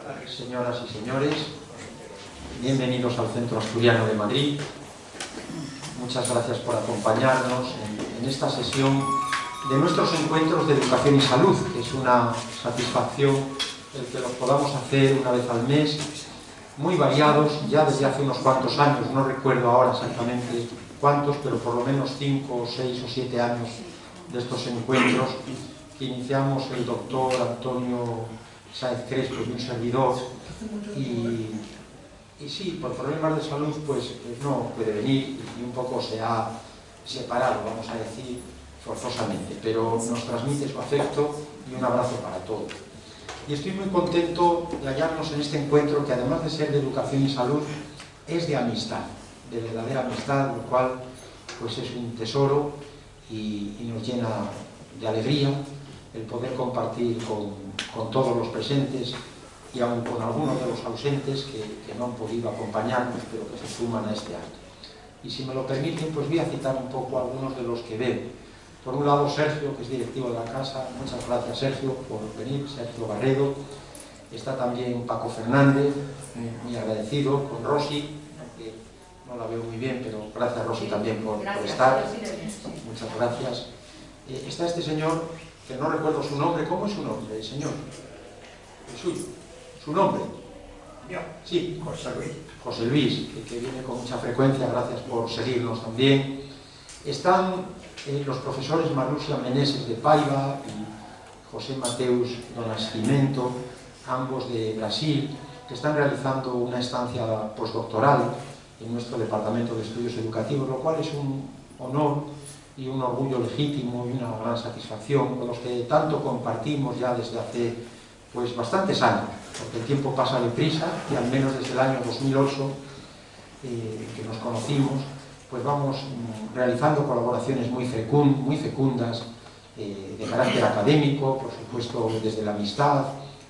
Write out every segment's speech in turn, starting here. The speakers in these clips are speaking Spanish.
Señoras y señores, bienvenidos al Centro Asturiano de Madrid. Muchas gracias por acompañarnos en esta sesión de nuestros encuentros de educación y salud, que es una satisfacción el que los podamos hacer una vez al mes, muy variados, ya desde hace unos cuantos años, no recuerdo ahora exactamente cuántos, pero por lo menos 5, 6 o 7 años de estos encuentros que iniciamos el doctor Antonio Sáez Crespo y un servidor, y sí, por problemas de salud pues no puede venir y un poco se ha separado, vamos a decir, forzosamente, pero nos transmite su afecto y un abrazo para todos. Y estoy muy contento de hallarnos en este encuentro que, además de ser de educación y salud, es de amistad, de verdadera amistad, lo cual pues es un tesoro y nos llena de alegría el poder compartir con todos los presentes y aun con algunos de los ausentes que no han podido acompañarnos, pero que se suman a este acto. Y si me lo permiten, pues voy a citar un poco a algunos de los que veo. Por un lado, Sergio, que es directivo de la casa. Muchas gracias, Sergio, por venir. Sergio Barredo. Está también Paco Fernández, muy agradecido, con Rosy, que no la veo muy bien, pero gracias, Rosy, también por estar. Muchas gracias. Está este señor, que no recuerdo su nombre. ¿Cómo es su nombre, señor? El suyo. ¿Su nombre? Yo. Sí. José Luis. José Luis, que viene con mucha frecuencia. Gracias por seguirnos también. Están los profesores Marluxia Meneses de Paiva y José Mateus do Nascimento, ambos de Brasil, que están realizando una estancia postdoctoral en nuestro Departamento de Estudios Educativos, lo cual es un honor y un orgullo legítimo y una gran satisfacción, con los que tanto compartimos ya desde hace pues bastantes años, porque el tiempo pasa deprisa y al menos desde el año 2008 que nos conocimos, pues vamos realizando colaboraciones muy fecundas de carácter académico, por supuesto desde la amistad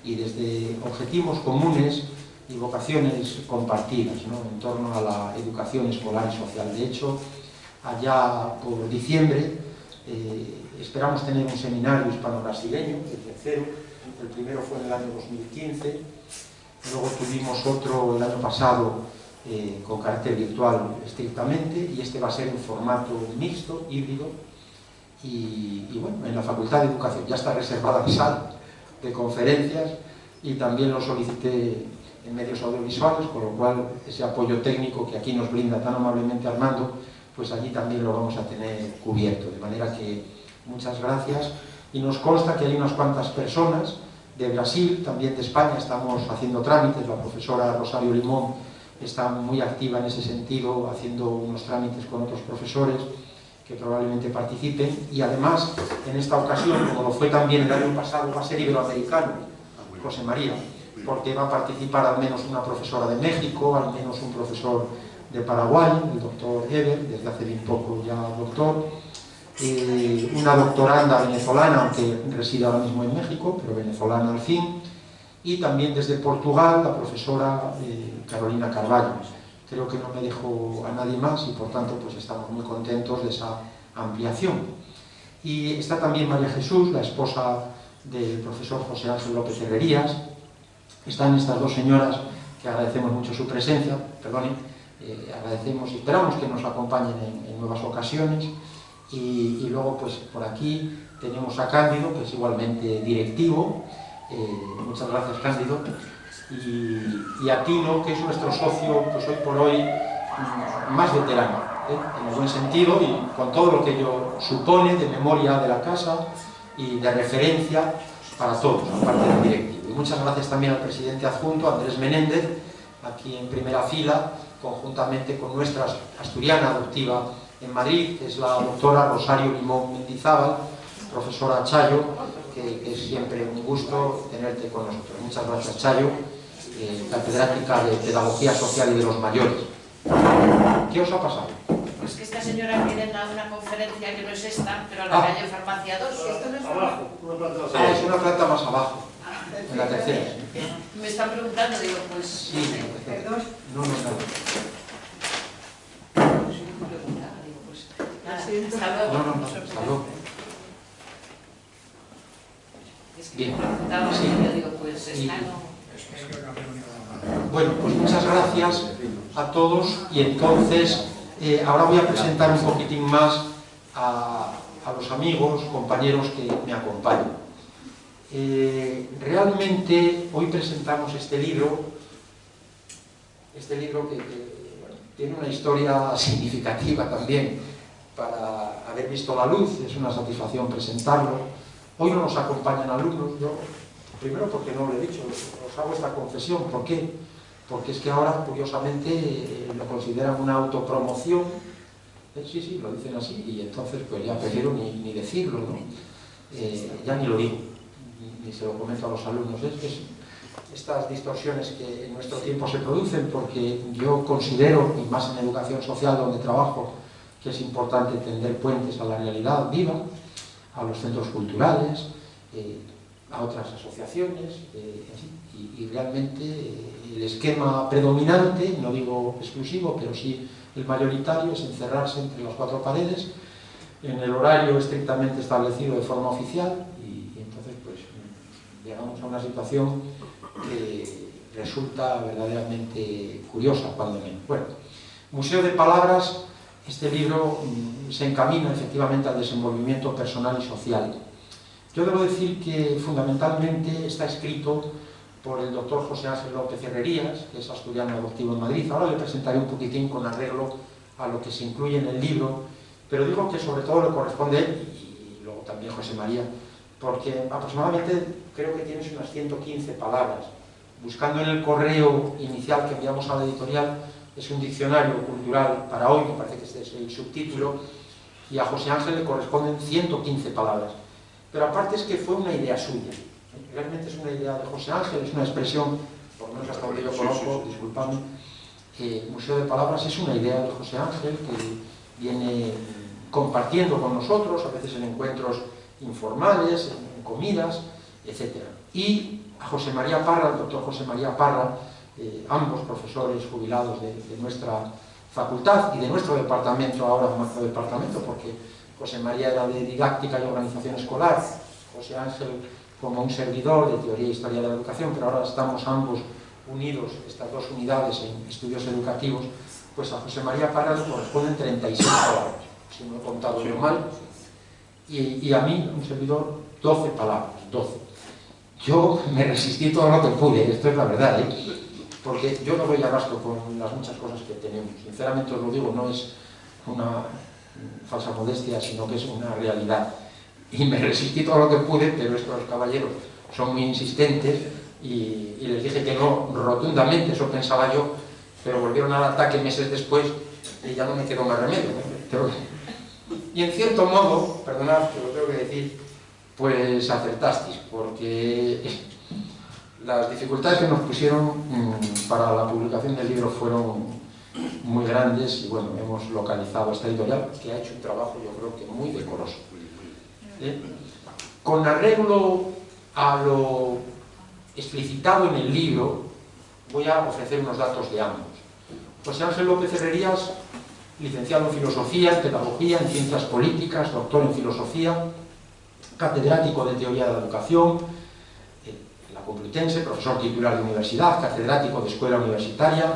y desde objetivos comunes y vocaciones compartidas, ¿no?, en torno a la educación escolar y social. De hecho, allá por diciembre esperamos tener un seminario hispano-brasileño, el tercero. El primero fue en el año 2015, luego tuvimos otro el año pasado con carácter virtual estrictamente, y este va a ser en formato mixto, híbrido, y bueno, en la Facultad de Educación ya está reservada la sala de conferencias y también lo solicité en medios audiovisuales, con lo cual ese apoyo técnico que aquí nos brinda tan amablemente Armando, pues allí también lo vamos a tener cubierto, de manera que muchas gracias. Y nos consta que hay unas cuantas personas de Brasil, también de España, estamos haciendo trámites. La profesora Rosario Limón está muy activa en ese sentido, haciendo unos trámites con otros profesores que probablemente participen, y además en esta ocasión, como lo fue también el año pasado, va a ser iberoamericano, José María, porque va a participar al menos una profesora de México, al menos un profesor de Paraguay, el doctor Eber, desde hace bien poco ya doctor, una doctoranda venezolana, aunque reside ahora mismo en México, pero venezolana al fin, y también desde Portugal la profesora Carolina Carvalho. Creo que no me dejo a nadie más y por tanto pues estamos muy contentos de esa ampliación. Y está también María Jesús, la esposa del profesor José Ángel López Herrerías. Están estas dos señoras que agradecemos mucho su presencia, agradecemos y esperamos que nos acompañen en nuevas ocasiones. Y luego pues por aquí tenemos a Cándido, que es igualmente directivo. Muchas gracias, Cándido. Y a Tino, que es nuestro socio, pues hoy por hoy más veterano, en el buen sentido, y con todo lo que ello supone de memoria de la casa y de referencia para todos, aparte del directivo. Y muchas gracias también al presidente adjunto, Andrés Menéndez, aquí en primera fila, conjuntamente con nuestra asturiana adoptiva en Madrid, que es la doctora Rosario Limón Mendizábal, profesora Chayo, que es siempre un gusto tenerte con nosotros. Muchas gracias, Chayo, catedrática de Pedagogía Social y de los Mayores. ¿Qué os ha pasado? Pues que esta señora viene a una conferencia que no es esta, pero a la calle Farmacia 2. Esto no es abajo, una planta más abajo. Es una planta más abajo, en la tercera. Me están preguntando, digo, pues... Sí, perdón. No, nada. Hasta luego. No, hasta luego. Es que Bien. me preguntaban, Sí. y yo digo, pues Sí. esta no... Es que no Bueno, pues muchas gracias a todos y entonces ahora voy a presentar un poquitín más a los amigos, compañeros que me acompañan. Realmente hoy presentamos este libro que bueno, tiene una historia significativa también para haber visto la luz, es una satisfacción presentarlo. Hoy no nos acompañan alumnos, yo primero porque no lo he dicho, os hago esta confesión. ¿Por qué? Porque es que ahora, curiosamente, lo consideran una autopromoción. Sí, lo dicen así, y entonces pues ya prefiero ni decirlo, ¿no? Ya ni lo digo, ni se lo comento a los alumnos. Es estas distorsiones que en nuestro tiempo se producen, porque yo considero, y más en educación social donde trabajo, que es importante tender puentes a la realidad viva, a los centros culturales, a otras asociaciones, y realmente el esquema predominante, no digo exclusivo, pero sí el mayoritario, es encerrarse entre las cuatro paredes, en el horario estrictamente establecido de forma oficial, y entonces pues llegamos a una situación que resulta verdaderamente curiosa, cuando menos. Bueno, Museo de Palabras, este libro se encamina efectivamente al desenvolvimiento personal y social. Yo debo decir que fundamentalmente está escrito por el doctor José Ángel López Herrerías, que es asturiano adoptivo en Madrid. Ahora le presentaré un poquitín con arreglo a lo que se incluye en el libro, pero digo que sobre todo le corresponde a él, y luego también José María, porque aproximadamente creo que tienes unas 115 palabras. Buscando en el correo inicial que enviamos a la editorial, es un diccionario cultural para hoy, me parece que este es el subtítulo, y a José Ángel le corresponden 115 palabras. Pero aparte es que fue una idea suya. Realmente es una idea de José Ángel, es una expresión, por lo menos hasta donde yo conozco, disculpadme, Museo de Palabras es una idea de José Ángel que viene compartiendo con nosotros, a veces en encuentros informales, en comidas, etc. Y a José María Parra, el doctor José María Parra, ambos profesores jubilados de nuestra facultad y de nuestro departamento, ahora nuestro departamento, porque José María era de didáctica y organización escolar, José Ángel como un servidor de teoría e historia de la educación, pero ahora estamos ambos unidos, estas dos unidades en estudios educativos. Pues a José María Parra le corresponden 36 palabras, si no he contado yo mal, y a mí, un servidor, 12 palabras, 12. Yo me resistí todo lo que pude, esto es la verdad, porque yo no voy a gasto con las muchas cosas que tenemos. Sinceramente os lo digo, no es una falsa modestia, sino que es una realidad. Y me resistí todo lo que pude, pero estos caballeros son muy insistentes y les dije que no rotundamente, eso pensaba yo, pero volvieron al ataque meses después y ya no me quedó más remedio. Y en cierto modo, perdonad que lo tengo que decir, pues acertasteis, porque las dificultades que nos pusieron para la publicación del libro fueron muy grandes y bueno, hemos localizado esta editorial que ha hecho un trabajo, yo creo que muy decoroso. Con arreglo a lo explicitado en el libro, voy a ofrecer unos datos de ambos. José Ángel López Herrerías, licenciado en Filosofía, en Pedagogía, en Ciencias Políticas, doctor en Filosofía, catedrático de Teoría de la Educación, en la Complutense, profesor titular de universidad, catedrático de Escuela Universitaria,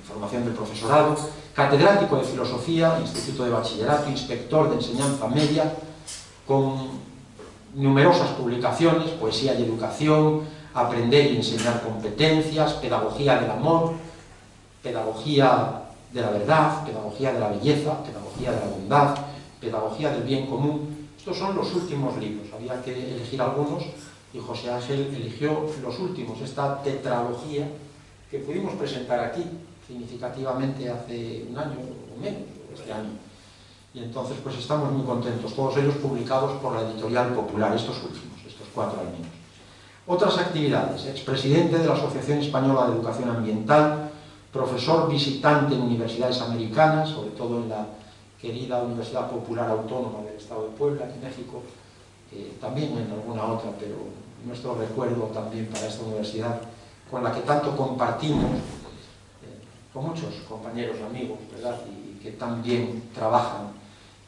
formación del profesorado, catedrático de Filosofía, Instituto de Bachillerato, inspector de Enseñanza Media, con numerosas publicaciones, Poesía y Educación, Aprender y Enseñar Competencias, Pedagogía del Amor, Pedagogía de la Verdad, Pedagogía de la Belleza, Pedagogía de la Bondad, Pedagogía del Bien Común. Estos son los últimos libros, había que elegir algunos y José Ángel eligió los últimos, esta tetralogía que pudimos presentar aquí significativamente hace un año o menos, este año. Y entonces pues estamos muy contentos, todos ellos publicados por la Editorial Popular, estos últimos, estos 4 al menos. Otras actividades: expresidente de la Asociación Española de Educación Ambiental, profesor visitante en universidades americanas, sobre todo en la querida Universidad Popular Autónoma del Estado de Puebla, en México, también en alguna otra, pero nuestro recuerdo también para esta universidad, con la que tanto compartimos, con muchos compañeros, amigos, ¿verdad? Y que tan bien trabajan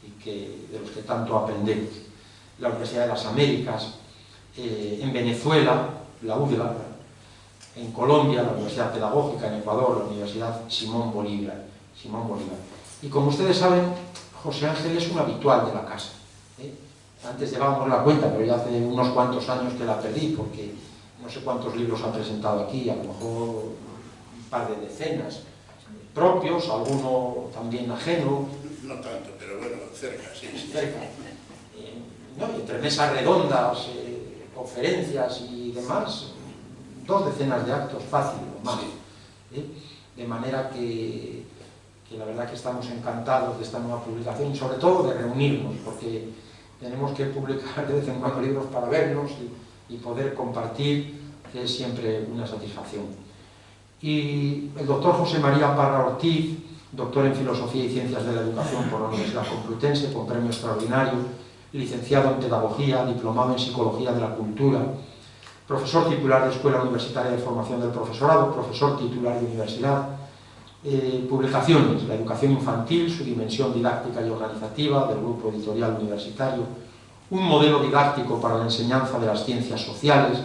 y de los que tanto aprendemos. La Universidad de las Américas, en Venezuela, la UDLA, en Colombia, la Universidad Pedagógica, en Ecuador, la Universidad Simón Bolívar. Y como ustedes saben, José Ángel es un habitual de la casa. Antes llevábamos la cuenta, pero ya hace unos cuantos años que la perdí, porque no sé cuántos libros ha presentado aquí, a lo mejor un par de decenas, propios, alguno también ajeno. No tanto, pero bueno, cerca, sí. Cerca. ¿No? Y entre mesas redondas, conferencias y demás, 2 decenas de actos fácil o más. De manera que la verdad que estamos encantados de esta nueva publicación y sobre todo de reunirnos, porque tenemos que publicar de vez en cuando libros para vernos y poder compartir, que es siempre una satisfacción. Y el doctor José María Parra Ortiz, doctor en Filosofía y Ciencias de la Educación por la Universidad Complutense, con premio extraordinario, licenciado en Pedagogía, diplomado en Psicología de la Cultura, profesor titular de Escuela Universitaria de Formación del Profesorado, profesor titular de Universidad, publicaciones, la educación infantil, su dimensión didáctica y organizativa, del Grupo Editorial Universitario, un modelo didáctico para la enseñanza de las ciencias sociales,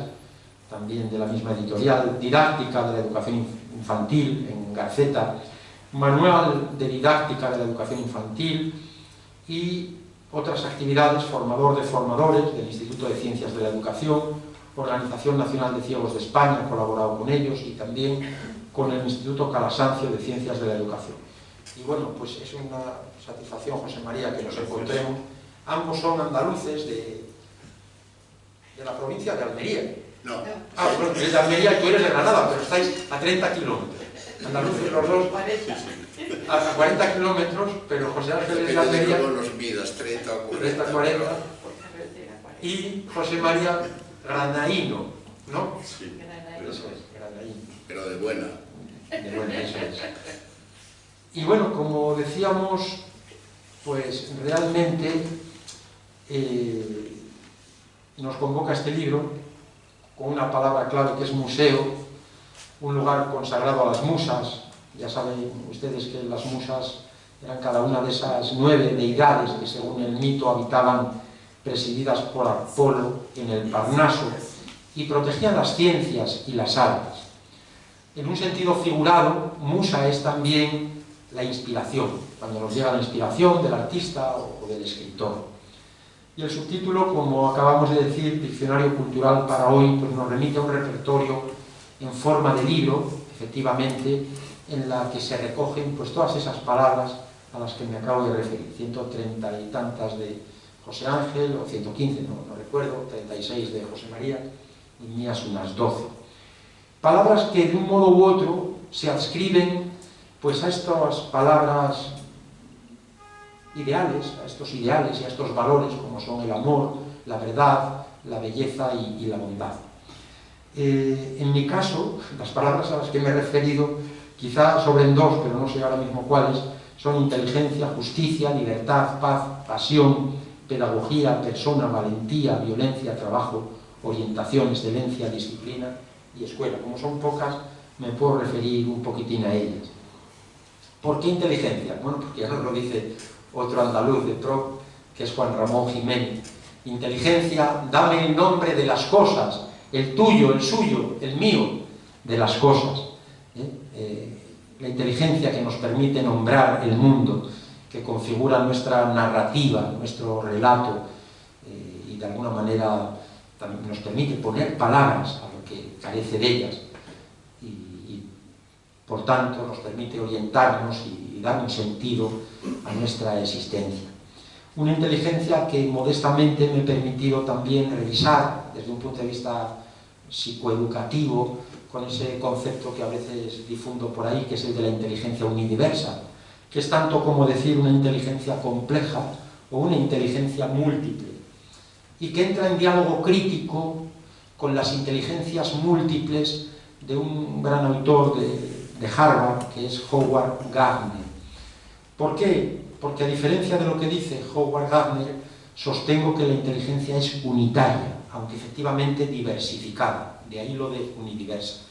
también de la misma editorial, didáctica de la educación infantil, en Gaceta, manual de didáctica de la educación infantil y otras actividades, formador de formadores del Instituto de Ciencias de la Educación, Organización Nacional de Ciegos de España, ha colaborado con ellos y también con el Instituto Calasancio de Ciencias de la Educación. Y bueno, pues es una satisfacción, José María, que nos encontremos. Ambos son andaluces de la provincia de Almería. No. Ah, bueno, eres de Almería y tú eres de Granada, pero estáis a 30 kilómetros. Andaluces los dos, a 40 kilómetros, pero José Ángel es de Almería. Todos los midas, 30 o 40. 40. Y José María Granaíno, ¿no? Sí, Eso es, Granaíno. pero de buena. De buena, eso es. Y bueno, como decíamos, pues realmente nos convoca este libro con una palabra clave que es museo, un lugar consagrado a las musas. Ya saben ustedes que las musas eran cada una de esas 9 deidades que según el mito habitaban presididas por Apolo en el Parnaso y protegían las ciencias y las artes. En un sentido figurado, musa es también la inspiración, cuando nos llega la inspiración del artista o del escritor. Y el subtítulo, como acabamos de decir, Diccionario Cultural para hoy, pues nos remite a un repertorio en forma de libro, efectivamente, en la que se recogen pues todas esas palabras a las que me acabo de referir, 130 y tantas de José Ángel, o 115, no recuerdo, 36 de José María, y mías unas 12. Palabras que de un modo u otro se adscriben pues a estas palabras ideales, a estos ideales y a estos valores como son el amor, la verdad, la belleza y la bondad. En mi caso, las palabras a las que me he referido quizá sobren 2, pero no sé ahora mismo cuáles, son inteligencia, justicia, libertad, paz, pasión, pedagogía, persona, valentía, violencia, trabajo, orientación, excelencia, disciplina y escuela. Como son pocas, me puedo referir un poquitín a ellas. ¿Por qué inteligencia? Bueno, porque ya nos lo dice otro andaluz de pro, que es Juan Ramón Jiménez. Inteligencia, dame el nombre de las cosas, el tuyo, el suyo, el mío, de las cosas. La inteligencia que nos permite nombrar el mundo, que configura nuestra narrativa, nuestro relato, y de alguna manera también nos permite poner palabras a lo que carece de ellas, y por tanto nos permite orientarnos y dar un sentido a nuestra existencia. Una inteligencia que modestamente me he permitido también revisar desde un punto de vista psicoeducativo, con ese concepto que a veces difundo por ahí, que es el de la inteligencia unidiversa, que es tanto como decir una inteligencia compleja o una inteligencia múltiple, y que entra en diálogo crítico con las inteligencias múltiples de un gran autor de Harvard, que es Howard Gardner. ¿Por qué? Porque a diferencia de lo que dice Howard Gardner, sostengo que la inteligencia es unitaria, aunque efectivamente diversificada, de ahí lo de unidiversa.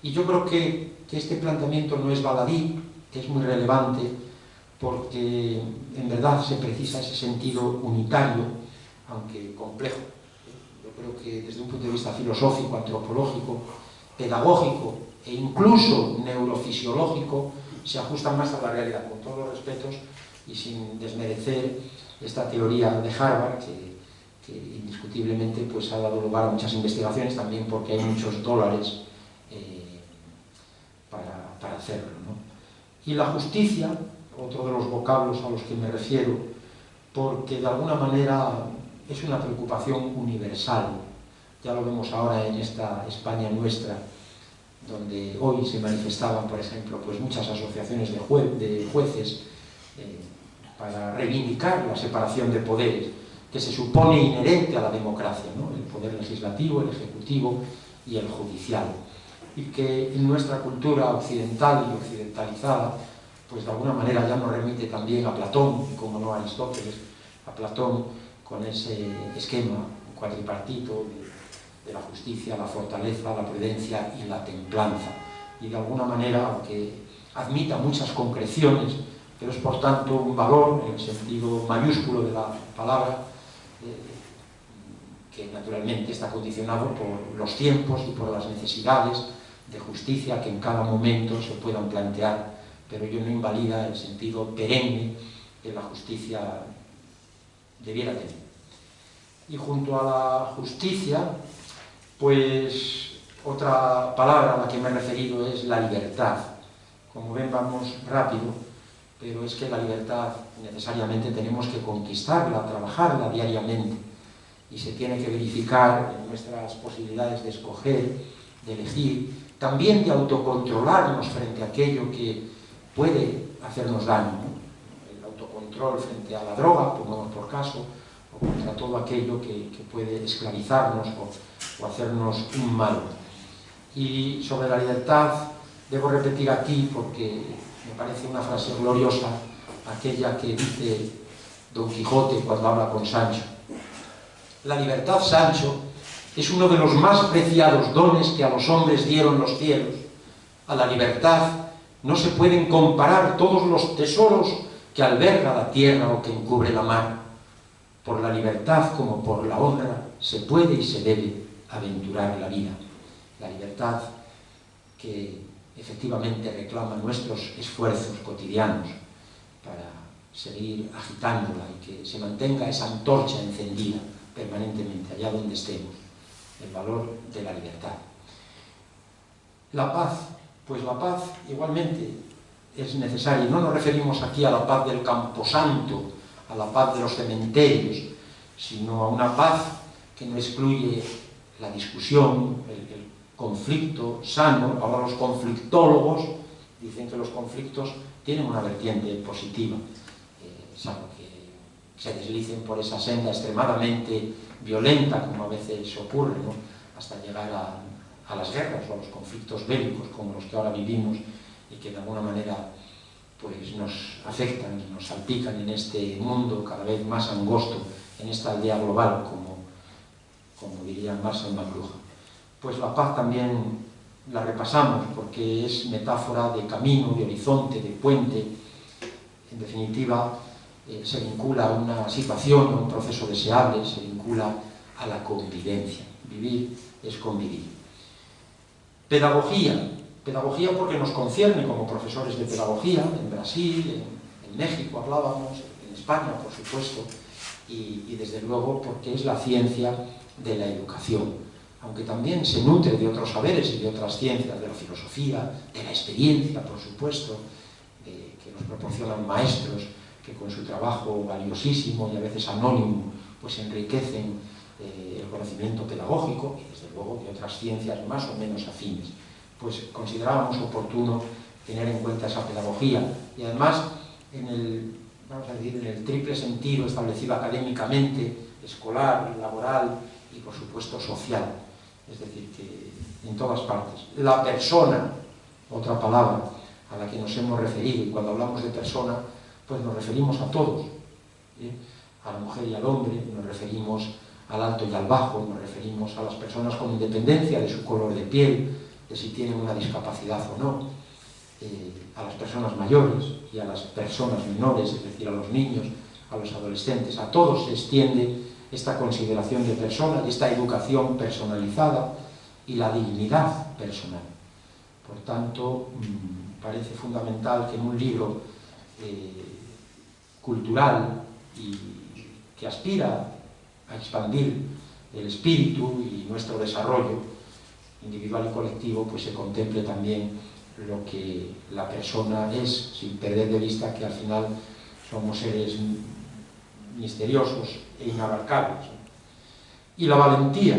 Y yo creo que este planteamiento no es baladí, que es muy relevante, porque en verdad se precisa ese sentido unitario, aunque complejo. Yo creo que desde un punto de vista filosófico, antropológico, pedagógico e incluso neurofisiológico se ajustan más a la realidad, con todos los respetos y sin desmerecer esta teoría de Harvard que indiscutiblemente pues, ha dado lugar a muchas investigaciones, también porque hay muchos dólares para hacerlo, ¿no? Y la justicia, otro de los vocablos a los que me refiero, porque de alguna manera es una preocupación universal. Ya lo vemos ahora en esta España nuestra, donde hoy se manifestaban, por ejemplo, pues muchas asociaciones de jueces para reivindicar la separación de poderes, que se supone inherente a la democracia, ¿no? El poder legislativo, el ejecutivo y el judicial. Y que en nuestra cultura occidental y occidentalizada, pues de alguna manera ya nos remite también a Platón, y como no a Aristóteles, a Platón con ese esquema cuatripartito de la justicia, la fortaleza, la prudencia y la templanza. Y de alguna manera, aunque admita muchas concreciones, pero es por tanto un valor en el sentido mayúsculo de la palabra, que naturalmente está condicionado por los tiempos y por las necesidades de justicia que en cada momento se puedan plantear, pero ello no invalida el sentido perenne que la justicia debiera tener. Y junto a la justicia, pues otra palabra a la que me he referido es la libertad. Como ven, vamos rápido, pero es que la libertad necesariamente tenemos que conquistarla, trabajarla diariamente, y se tiene que verificar en nuestras posibilidades de escoger, de elegir, también de autocontrolarnos frente a aquello que puede hacernos daño, ¿no? El autocontrol frente a la droga, pongamos por caso, o contra todo aquello que puede esclavizarnos o hacernos un mal. Y sobre la libertad debo repetir aquí, porque me parece una frase gloriosa, aquella que dice Don Quijote cuando habla con Sancho. La libertad, Sancho, es uno de los más preciados dones que a los hombres dieron los cielos. A la libertad no se pueden comparar todos los tesoros que alberga la tierra o que encubre la mar. Por la libertad como por la honra se puede y se debe aventurar la vida. La libertad que efectivamente reclama nuestros esfuerzos cotidianos para seguir agitándola y que se mantenga esa antorcha encendida permanentemente allá donde estemos, el valor de la libertad. La paz, pues la paz igualmente es necesaria. No nos referimos aquí a la paz del camposanto, a la paz de los cementerios, sino a una paz que no excluye la discusión, el conflicto sano. Ahora los conflictólogos dicen que los conflictos tienen una vertiente positiva, salvo que se deslicen por esa senda extremadamente violenta, como a veces ocurre, ¿no? Hasta llegar a las guerras o a los conflictos bélicos como los que ahora vivimos y que de alguna manera pues, nos afectan y nos salpican en este mundo cada vez más angosto, en esta aldea global, como diría Marcel McLuhan. Pues la paz también la repasamos porque es metáfora de camino, de horizonte, de puente. En definitiva, se vincula a una situación, a un proceso deseable, se vincula a la convivencia. Vivir es convivir. Pedagogía. Pedagogía porque nos concierne como profesores de pedagogía, en Brasil, en México hablábamos, en España, por supuesto, y desde luego porque es la ciencia de la educación, aunque también se nutre de otros saberes y de otras ciencias, de la filosofía, de la experiencia, por supuesto, que nos proporcionan maestros que con su trabajo valiosísimo y a veces anónimo, pues enriquecen el conocimiento pedagógico y desde luego de otras ciencias más o menos afines. Pues considerábamos oportuno tener en cuenta esa pedagogía y además en el, vamos a decir, en el triple sentido establecido académicamente, escolar, laboral y por supuesto social, es decir, que en todas partes. La persona, otra palabra a la que nos hemos referido, y cuando hablamos de persona pues nos referimos a todos, a la mujer y al hombre, nos referimos al alto y al bajo, nos referimos a las personas con independencia de su color de piel, de si tienen una discapacidad o no, a las personas mayores y a las personas menores, es decir, a los niños, a los adolescentes. A todos se extiende esta consideración de persona y esta educación personalizada y la dignidad personal. Por tanto, parece fundamental que en un libro cultural y que aspira a expandir el espíritu y nuestro desarrollo individual y colectivo, pues se contemple también lo que la persona es, sin perder de vista que al final somos seres misteriosos e inabarcables. Y la valentía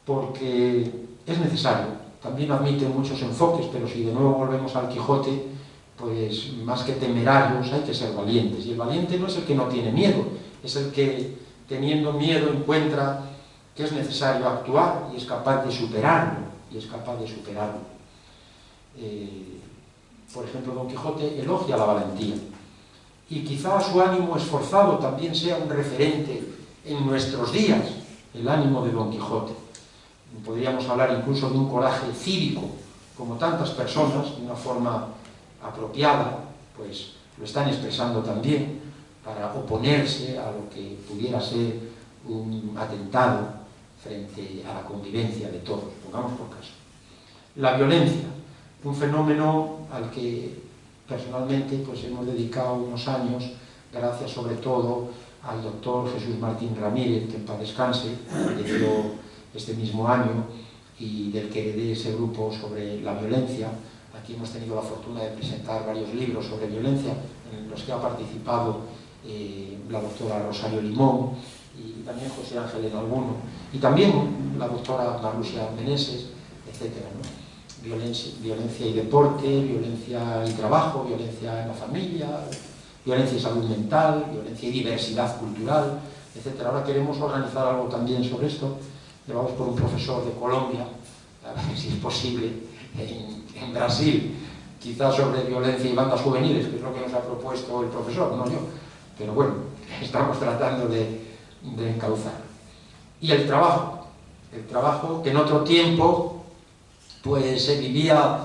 porque es necesario, también admite muchos enfoques, pero si de nuevo volvemos al Quijote, pues más que temerarios hay que ser valientes, y el valiente no es el que no tiene miedo, es el que teniendo miedo encuentra que es necesario actuar y es capaz de superarlo, Por ejemplo, Don Quijote elogia la valentía, y quizá su ánimo esforzado también sea un referente en nuestros días, el ánimo de Don Quijote. Podríamos hablar incluso de un coraje cívico, como tantas personas, de una forma apropiada, pues lo están expresando también, para oponerse a lo que pudiera ser un atentado frente a la convivencia de todos, pongamos por caso. La violencia, un fenómeno al que personalmente pues hemos dedicado unos años, gracias sobre todo al doctor Jesús Martín Ramírez, que en paz descanse, falleció este mismo año, y del que heredé ese grupo sobre la violencia. Aquí hemos tenido la fortuna de presentar varios libros sobre violencia, en los que ha participado la doctora Rosario Limón, y también José Ángel en alguno, y también la doctora Marlusia Meneses, etc., ¿no? Violencia y deporte, violencia y trabajo, violencia en la familia, violencia y salud mental, violencia y diversidad cultural, etc. Ahora queremos organizar algo también sobre esto, llevados por un profesor de Colombia, a ver si es posible, en Brasil, quizás sobre violencia y bandas juveniles, que es lo que nos ha propuesto el profesor, no yo, pero bueno, estamos tratando de encauzar. Y el trabajo que en otro tiempo pues se vivía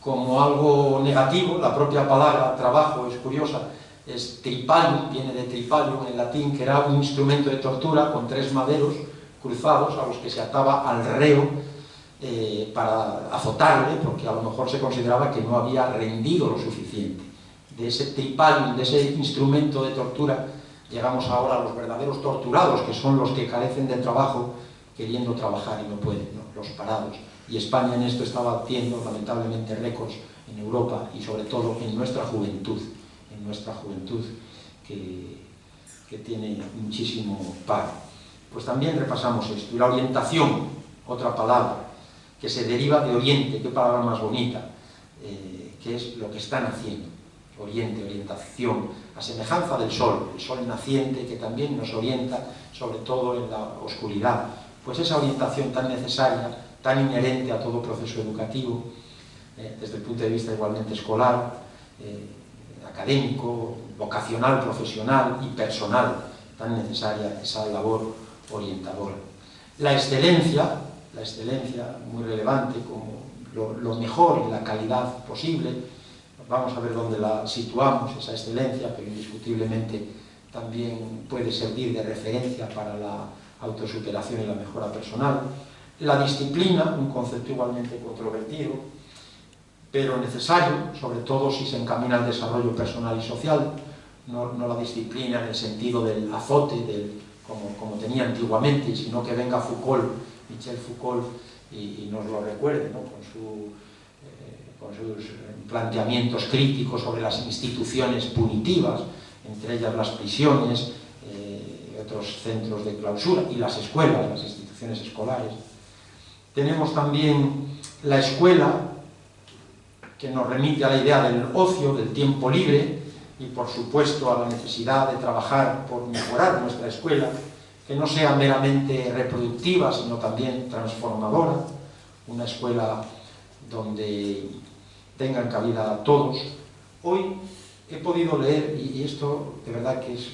como algo negativo. La propia palabra trabajo es curiosa, es tripalium, viene de tripalium en latín, que era un instrumento de tortura con 3 maderos cruzados a los que se ataba al reo para azotarle, porque a lo mejor se consideraba que no había rendido lo suficiente. De ese tripalium, de ese instrumento de tortura, llegamos ahora a los verdaderos torturados, que son los que carecen de trabajo queriendo trabajar y no pueden, ¿no? Los parados. Y España en esto está batiendo lamentablemente récords en Europa y sobre todo en nuestra juventud que tiene muchísimo paro. Pues también repasamos esto. Y la orientación, otra palabra, que se deriva de oriente, qué palabra más bonita, que es lo que están haciendo. Oriente, orientación, a semejanza del sol, el sol naciente que también nos orienta, sobre todo en la oscuridad. Pues esa orientación tan necesaria, tan inherente a todo proceso educativo, desde el punto de vista igualmente escolar, académico, vocacional, profesional y personal, tan necesaria esa labor orientadora. La excelencia, muy relevante, como lo mejor y la calidad posible. Vamos a ver dónde la situamos, esa excelencia, pero indiscutiblemente también puede servir de referencia para la autosuperación y la mejora personal. La disciplina, un concepto igualmente controvertido, pero necesario, sobre todo si se encamina al desarrollo personal y social, no la disciplina en el sentido del azote, como tenía antiguamente, sino que venga Foucault, Michel Foucault, y nos lo recuerde, ¿no? con sus planteamientos críticos sobre las instituciones punitivas, entre ellas las prisiones, otros centros de clausura, y las escuelas, las instituciones escolares. Tenemos también la escuela, que nos remite a la idea del ocio, del tiempo libre, y por supuesto a la necesidad de trabajar por mejorar nuestra escuela, que no sea meramente reproductiva, sino también transformadora, una escuela donde tengan cabida a todos. Hoy he podido leer, y esto de verdad que es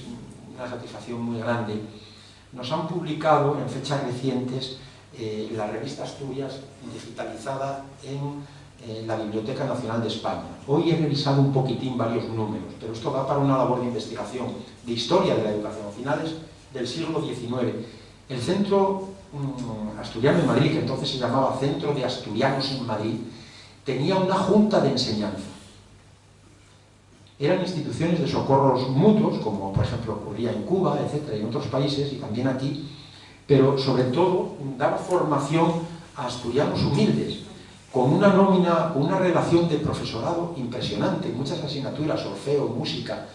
una satisfacción muy grande, nos han publicado en fechas recientes la revista Asturias digitalizada en la Biblioteca Nacional de España. Hoy he revisado un poquitín varios números, pero esto va para una labor de investigación, de historia de la educación, finales del siglo XIX. El Centro asturiano en Madrid, que entonces se llamaba Centro de Asturianos en Madrid, tenía una junta de enseñanza. Eran instituciones de socorros mutuos, como por ejemplo ocurría en Cuba, etcétera, y en otros países, y también aquí, pero sobre todo daba formación a asturianos humildes, con una nómina, con una relación de profesorado impresionante, muchas asignaturas, solfeo, música,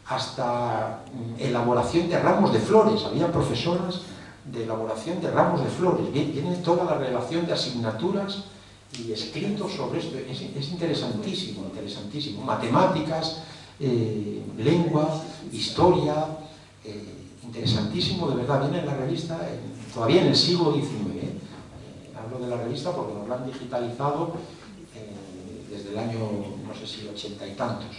hasta elaboración de ramos de flores. Había profesoras de elaboración de ramos de flores. Viene toda la relación de asignaturas y escritos sobre esto. Es interesantísimo, interesantísimo. Matemáticas, lengua, historia, interesantísimo, de verdad. Viene en la revista, todavía en el siglo XIX. Hablo de la revista porque nos la han digitalizado desde el año, no sé si 80 y tantos,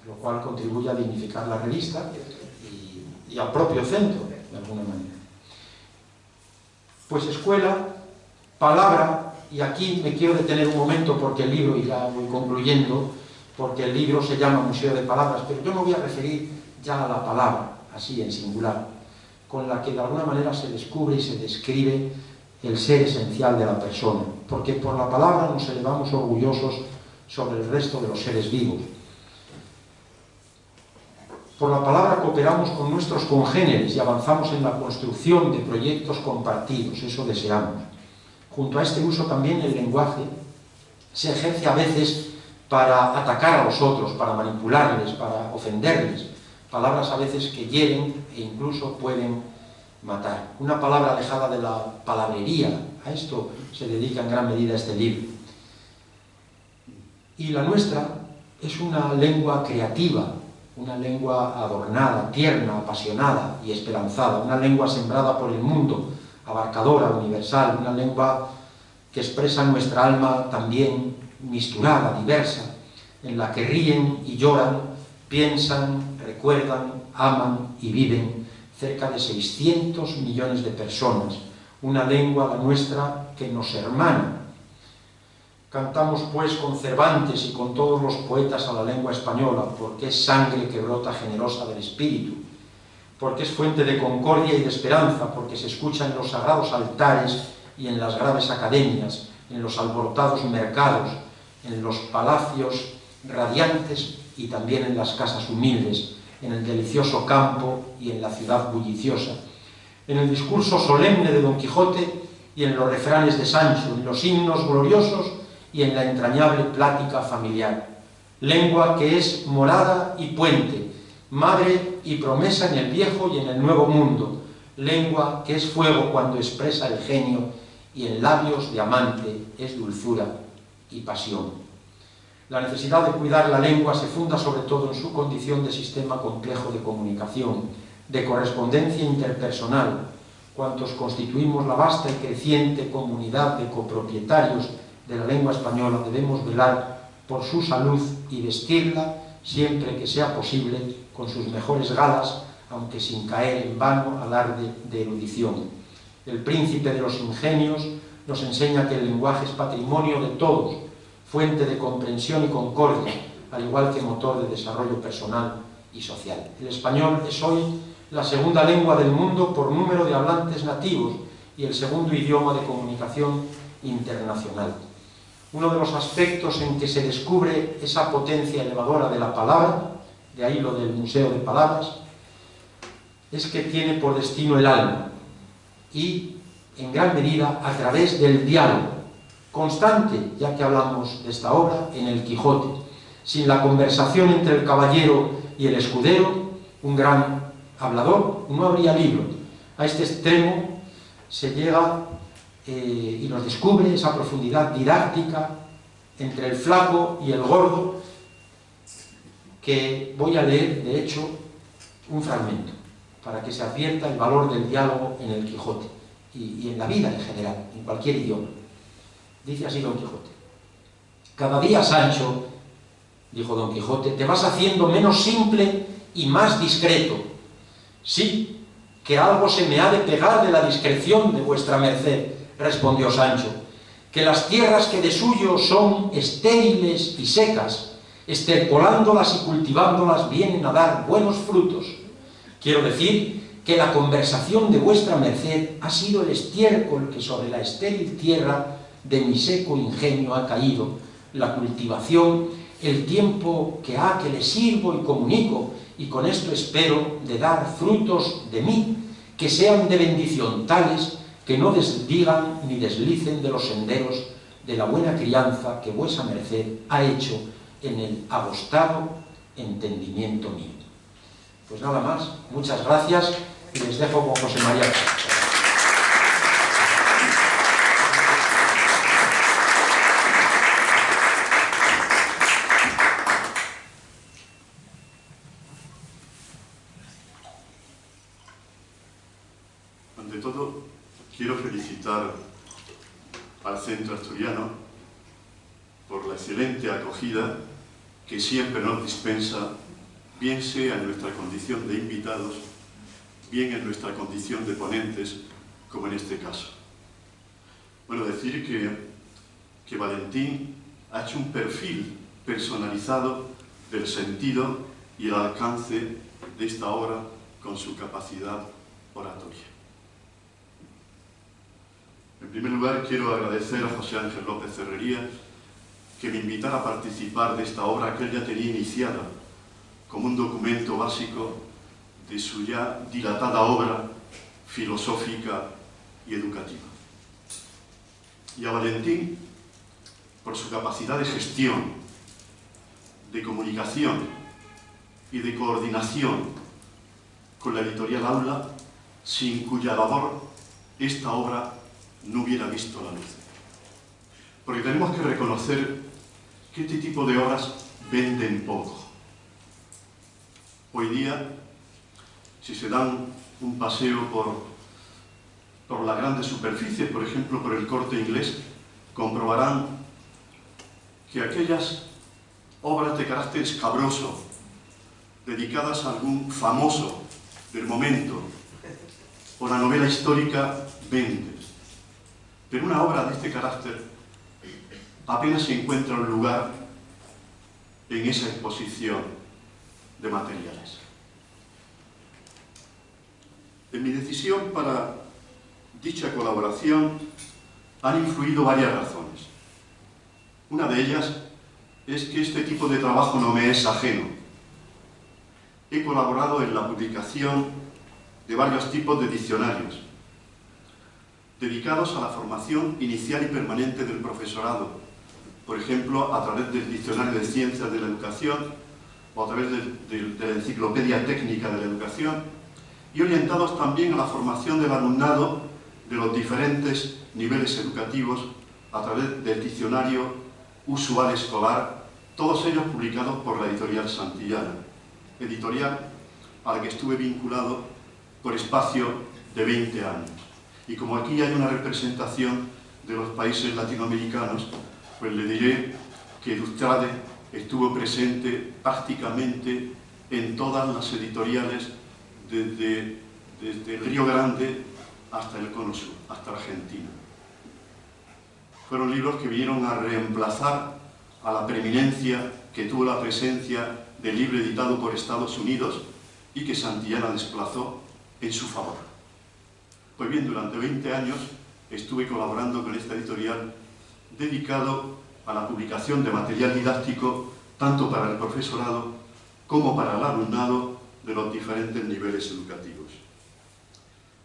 lo cual contribuye a dignificar la revista y al propio centro, de alguna manera. Pues escuela, palabra, y aquí me quiero detener un momento porque el libro, y ya voy concluyendo, porque el libro se llama Museo de Palabras, pero yo me voy a referir ya a la palabra, así en singular, con la que de alguna manera se descubre y se describe el ser esencial de la persona, porque por la palabra nos elevamos orgullosos sobre el resto de los seres vivos. Por la palabra cooperamos con nuestros congéneres y avanzamos en la construcción de proyectos compartidos, eso deseamos. Junto a este uso también el lenguaje se ejerce a veces para atacar a los otros, para manipularles, para ofenderles, palabras a veces que hieren e incluso pueden matar. Una palabra alejada de la palabrería, a esto se dedica en gran medida este libro. Y la nuestra es una lengua creativa, una lengua adornada, tierna, apasionada y esperanzada, una lengua sembrada por el mundo, abarcadora, universal, una lengua que expresa nuestra alma también misturada, diversa, en la que ríen y lloran, piensan, recuerdan, aman y viven cerca de 600 millones de personas, una lengua, la nuestra, que nos hermana. Cantamos pues con Cervantes y con todos los poetas a la lengua española, porque es sangre que brota generosa del espíritu, porque es fuente de concordia y de esperanza, porque se escucha en los sagrados altares y en las graves academias, en los alborotados mercados, en los palacios radiantes y también en las casas humildes, en el delicioso campo y en la ciudad bulliciosa, en el discurso solemne de Don Quijote y en los refranes de Sancho, en los himnos gloriosos y en la entrañable plática familiar. Lengua que es morada y puente, madre y promesa en el viejo y en el nuevo mundo. Lengua que es fuego cuando expresa el genio y en labios de amante es dulzura y pasión. La necesidad de cuidar la lengua se funda sobre todo en su condición de sistema complejo de comunicación, de correspondencia interpersonal. Cuantos constituimos la vasta y creciente comunidad de copropietarios de la lengua española debemos velar por su salud y vestirla, siempre que sea posible, con sus mejores galas, aunque sin caer en vano alarde de erudición. El príncipe de los ingenios nos enseña que el lenguaje es patrimonio de todos, fuente de comprensión y concordia, al igual que motor de desarrollo personal y social. El español es hoy la segunda lengua del mundo por número de hablantes nativos y el segundo idioma de comunicación internacional. Uno de los aspectos en que se descubre esa potencia elevadora de la palabra, de ahí lo del Museo de Palabras, es que tiene por destino el alma y, en gran medida, a través del diálogo constante, ya que hablamos de esta obra, en el Quijote. Sin la conversación entre el caballero y el escudero, un gran hablador, no habría libro. A este extremo se llega y nos descubre esa profundidad didáctica entre el flaco y el gordo, que voy a leer, de hecho, un fragmento, para que se advierta el valor del diálogo en el Quijote y en la vida en general, en cualquier idioma. Dice así Don Quijote: cada día, Sancho, dijo Don Quijote, te vas haciendo menos simple y más discreto. Sí, que algo se me ha de pegar de la discreción de vuestra merced, respondió Sancho, que las tierras que de suyo son estériles y secas, estercolándolas y cultivándolas vienen a dar buenos frutos. Quiero decir que la conversación de vuestra merced ha sido el estiércol que sobre la estéril tierra de mi seco ingenio ha caído, la cultivación, el tiempo que ha que le sirvo y comunico, y con esto espero de dar frutos de mí, que sean de bendición tales que no desdigan ni deslicen de los senderos de la buena crianza que vuesa merced ha hecho en el agostado entendimiento mío. Pues nada más, muchas gracias y les dejo con José María. Ante todo, quiero felicitar al Centro Asturiano por la excelente acogida que siempre nos dispensa, bien sea en nuestra condición de invitados, bien en nuestra condición de ponentes, como en este caso. Bueno, decir que Valentín ha hecho un perfil personalizado del sentido y el alcance de esta obra con su capacidad oratoria. En primer lugar, quiero agradecer a José Ángel López Ferrería que me invitara a participar de esta obra que él ya tenía iniciada como un documento básico de su ya dilatada obra filosófica y educativa. Y a Valentín, por su capacidad de gestión, de comunicación y de coordinación con la editorial Aula, sin cuya labor esta obra no hubiera visto la luz. Porque tenemos que reconocer que este tipo de obras venden poco. Hoy día, si se dan un paseo por las grandes superficies, por ejemplo por el Corte Inglés, comprobarán que aquellas obras de carácter escabroso, dedicadas a algún famoso del momento, o la novela histórica, venden. Pero una obra de este carácter apenas se encuentra un lugar en esa exposición de materiales. En mi decisión para dicha colaboración han influido varias razones. Una de ellas es que este tipo de trabajo no me es ajeno. He colaborado en la publicación de varios tipos de diccionarios dedicados a la formación inicial y permanente del profesorado, por ejemplo, a través del Diccionario de Ciencias de la Educación o a través de la Enciclopedia Técnica de la Educación, y orientados también a la formación del alumnado de los diferentes niveles educativos a través del Diccionario Usual Escolar, todos ellos publicados por la editorial Santillana, editorial a la que estuve vinculado por espacio de 20 años. Y como aquí hay una representación de los países latinoamericanos, pues le diré que Ilustrade estuvo presente prácticamente en todas las editoriales desde el Río Grande hasta el Cono Sur, hasta Argentina. Fueron libros que vinieron a reemplazar a la preeminencia que tuvo la presencia del libro editado por Estados Unidos y que Santillana desplazó en su favor. Pues bien, durante 20 años estuve colaborando con esta editorial dedicado a la publicación de material didáctico tanto para el profesorado como para el alumnado de los diferentes niveles educativos.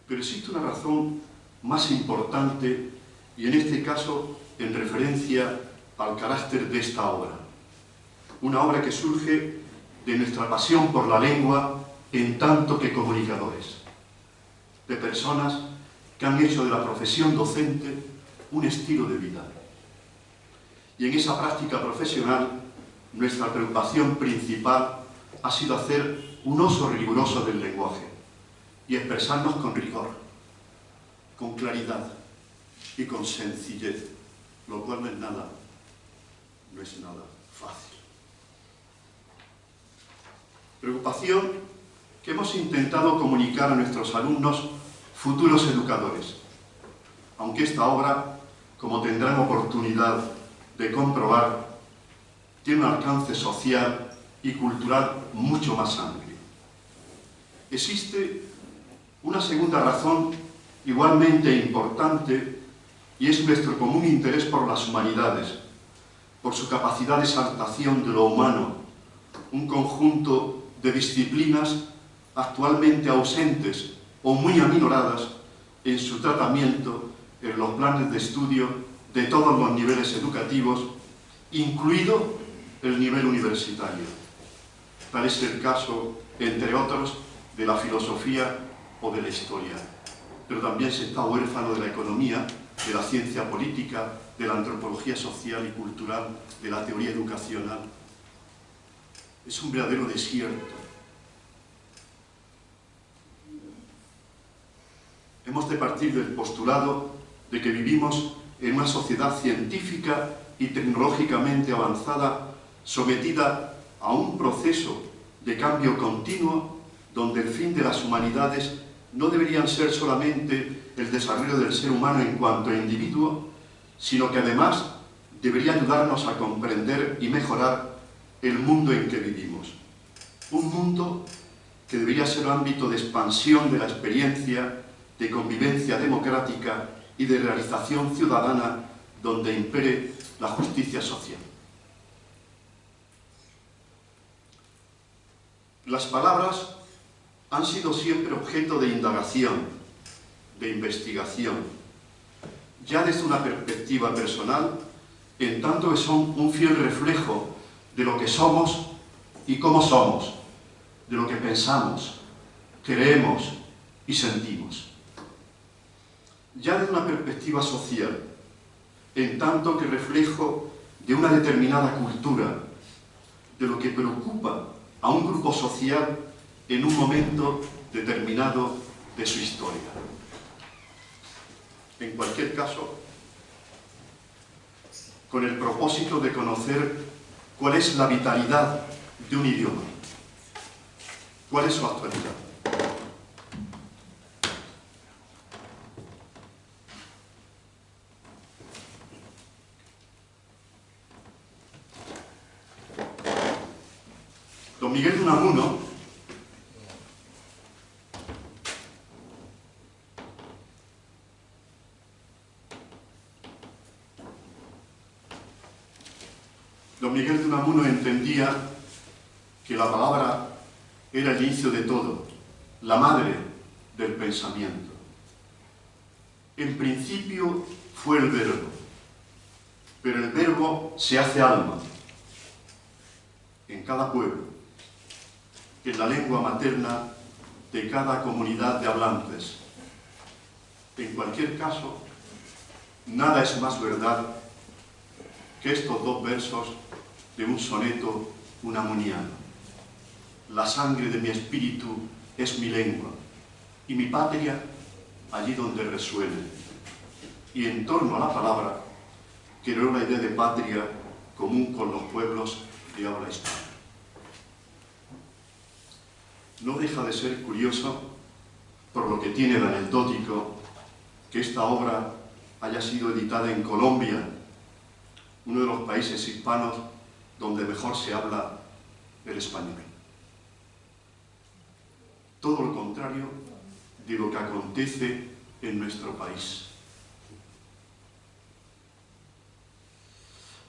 Pero existe una razón más importante y en este caso en referencia al carácter de esta obra. Una obra que surge de nuestra pasión por la lengua en tanto que comunicadores, de personas que han hecho de la profesión docente un estilo de vida. Y en esa práctica profesional, nuestra preocupación principal ha sido hacer un uso riguroso del lenguaje y expresarnos con rigor, con claridad y con sencillez, lo cual no es nada fácil. Preocupación que hemos intentado comunicar a nuestros alumnos futuros educadores, aunque esta obra, como tendrán oportunidad de comprobar, tiene un alcance social y cultural mucho más amplio. Existe Una segunda razón, igualmente importante, y es nuestro común interés por las humanidades, por su capacidad de exaltación de lo humano, un conjunto de disciplinas actualmente ausentes o muy aminoradas en su tratamiento en los planes de estudio de todos los niveles educativos, incluido el nivel universitario. Tal es el caso, entre otros, de la filosofía o de la historia. Pero también se está huérfano de la economía, de la ciencia política, de la antropología social y cultural, de la teoría educacional. Es un verdadero desierto. Hemos de partir del postulado de que vivimos en una sociedad científica y tecnológicamente avanzada, sometida a un proceso de cambio continuo, donde el fin de las humanidades no deberían ser solamente el desarrollo del ser humano en cuanto a individuo, sino que además debería ayudarnos a comprender y mejorar el mundo en que vivimos. Un mundo que debería ser ámbito de expansión de la experiencia, de convivencia democrática y de realización ciudadana, donde impere la justicia social. Las palabras han sido siempre objeto de indagación, de investigación, ya desde una perspectiva personal, en tanto que son un fiel reflejo de lo que somos y cómo somos, de lo que pensamos, creemos y sentimos. Ya desde una perspectiva social, en tanto que reflejo de una determinada cultura, de lo que preocupa a un grupo social en un momento determinado de su historia. En cualquier caso, con el propósito de conocer cuál es la vitalidad de un idioma, cuál es su actualidad. Don Miguel de Unamuno entendía que la palabra era el inicio de todo, la madre del pensamiento. En principio fue el verbo, pero el verbo se hace alma en cada pueblo, en la lengua materna de cada comunidad de hablantes. En cualquier caso, nada es más verdad que estos dos versos de un soneto unamuniano. La sangre de mi espíritu es mi lengua, y mi patria allí donde resuene. Y en torno a la palabra, creó la idea de patria común con los pueblos de habla hispana. No deja de ser curioso, por lo que tiene de anecdótico, que esta obra haya sido editada en Colombia, uno de los países hispanos donde mejor se habla el español. Todo lo contrario de lo que acontece en nuestro país.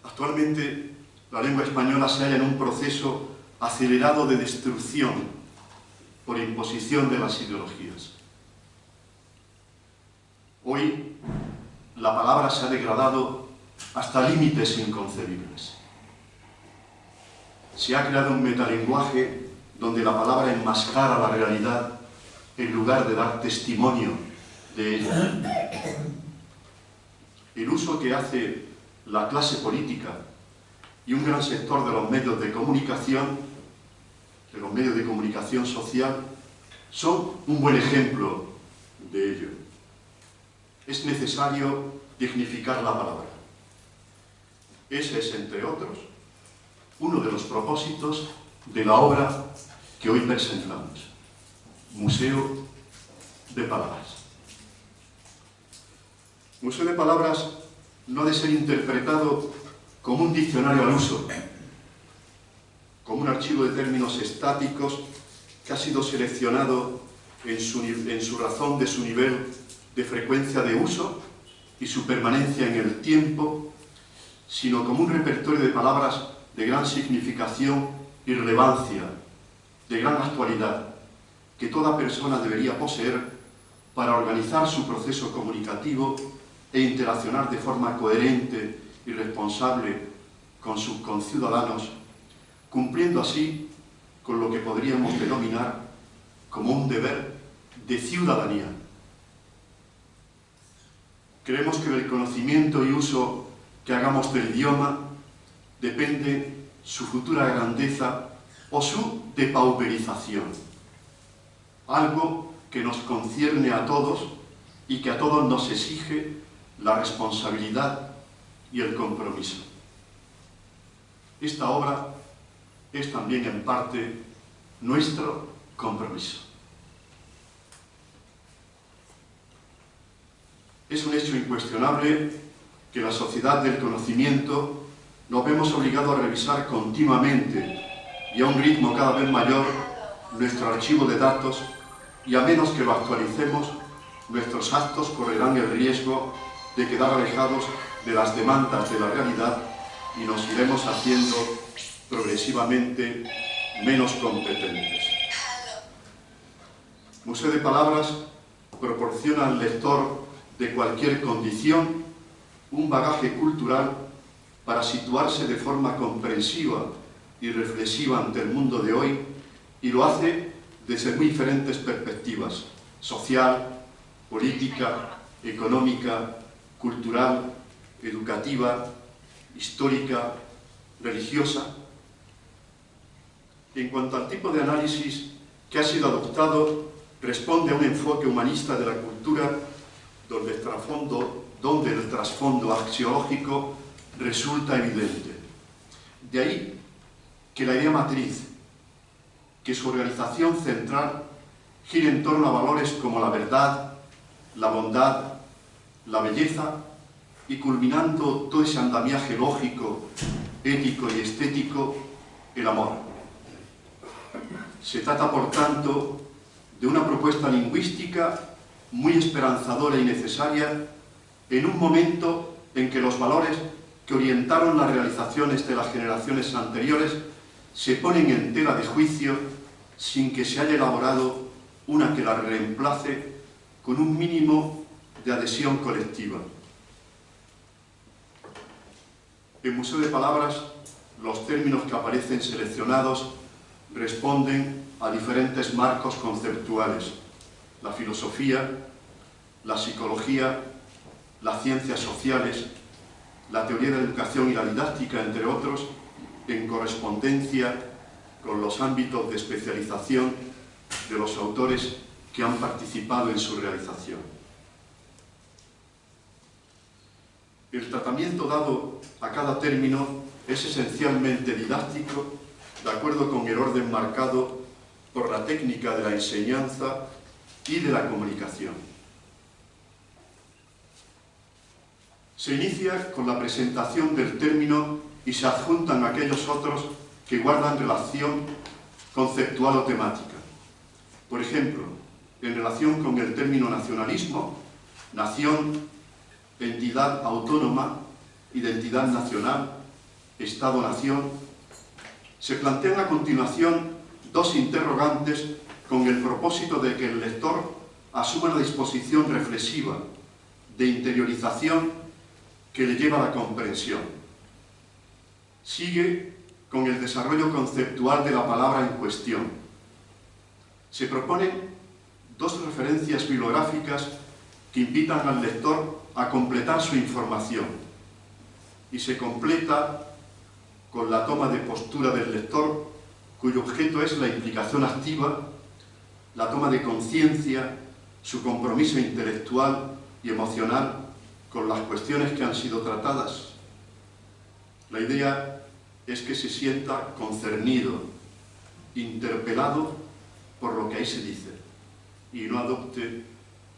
Actualmente, la lengua española se halla en un proceso acelerado de destrucción por imposición de las ideologías. Hoy, la palabra se ha degradado hasta límites inconcebibles. Se ha creado un metalenguaje donde la palabra enmascara la realidad en lugar de dar testimonio de ella. El uso que hace la clase política y un gran sector de los medios de comunicación social, son un buen ejemplo de ello. Es necesario dignificar la palabra. Ese es, entre otros, uno de los propósitos de la obra que hoy presentamos, Museo de Palabras. Museo de Palabras no ha de ser interpretado como un diccionario al uso, como un archivo de términos estáticos que ha sido seleccionado en su razón de su nivel de frecuencia de uso y su permanencia en el tiempo, sino como un repertorio de palabras de gran significación y relevancia, de gran actualidad, que toda persona debería poseer para organizar su proceso comunicativo e interaccionar de forma coherente y responsable con sus conciudadanos, cumpliendo así con lo que podríamos denominar como un deber de ciudadanía. Creemos que del conocimiento y uso que hagamos del idioma depende su futura grandeza o su depauperización, algo que nos concierne a todos y que a todos nos exige la responsabilidad y el compromiso. Esta obra es también en parte nuestro compromiso. Es un hecho incuestionable que la sociedad del conocimiento nos vemos obligados a revisar continuamente y a un ritmo cada vez mayor nuestro archivo de datos, y a menos que lo actualicemos, nuestros actos correrán el riesgo de quedar alejados de las demandas de la realidad y nos iremos haciendo progresivamente menos competentes. Museo de Palabras proporciona al lector de cualquier condición un bagaje cultural para situarse de forma comprensiva y reflexiva ante el mundo de hoy, y lo hace desde muy diferentes perspectivas: social, política, económica, cultural, educativa, histórica, religiosa. En cuanto al tipo de análisis que ha sido adoptado, responde a un enfoque humanista de la cultura donde el trasfondo axiológico resulta evidente. De ahí que la idea matriz, que su organización central gira en torno a valores como la verdad, la bondad, la belleza, y culminando todo ese andamiaje lógico, ético y estético, el amor. Se trata, por tanto, de una propuesta lingüística muy esperanzadora y necesaria en un momento en que los valores que orientaron las realizaciones de las generaciones anteriores se ponen en tela de juicio sin que se haya elaborado una que la reemplace con un mínimo de adhesión colectiva. En Museo de Palabras, los términos que aparecen seleccionados responden a diferentes marcos conceptuales: la filosofía, la psicología, las ciencias sociales, la teoría de la educación y la didáctica, entre otros, en correspondencia con los ámbitos de especialización de los autores que han participado en su realización. El tratamiento dado a cada término es esencialmente didáctico, de acuerdo con el orden marcado por la técnica de la enseñanza y de la comunicación. Se inicia con la presentación del término y se adjuntan aquellos otros que guardan relación conceptual o temática. Por ejemplo, en relación con el término nacionalismo, nación, entidad autónoma, identidad nacional, Estado-nación, se plantean a continuación dos interrogantes con el propósito de que el lector asuma la disposición reflexiva de interiorización que le lleva a la comprensión. Sigue con el desarrollo conceptual de la palabra en cuestión. Se proponen dos referencias bibliográficas que invitan al lector a completar su información, y se completa con la toma de postura del lector, cuyo objeto es la implicación activa, la toma de conciencia, su compromiso intelectual y emocional con las cuestiones que han sido tratadas. La idea es que se sienta concernido, interpelado por lo que ahí se dice, y no adopte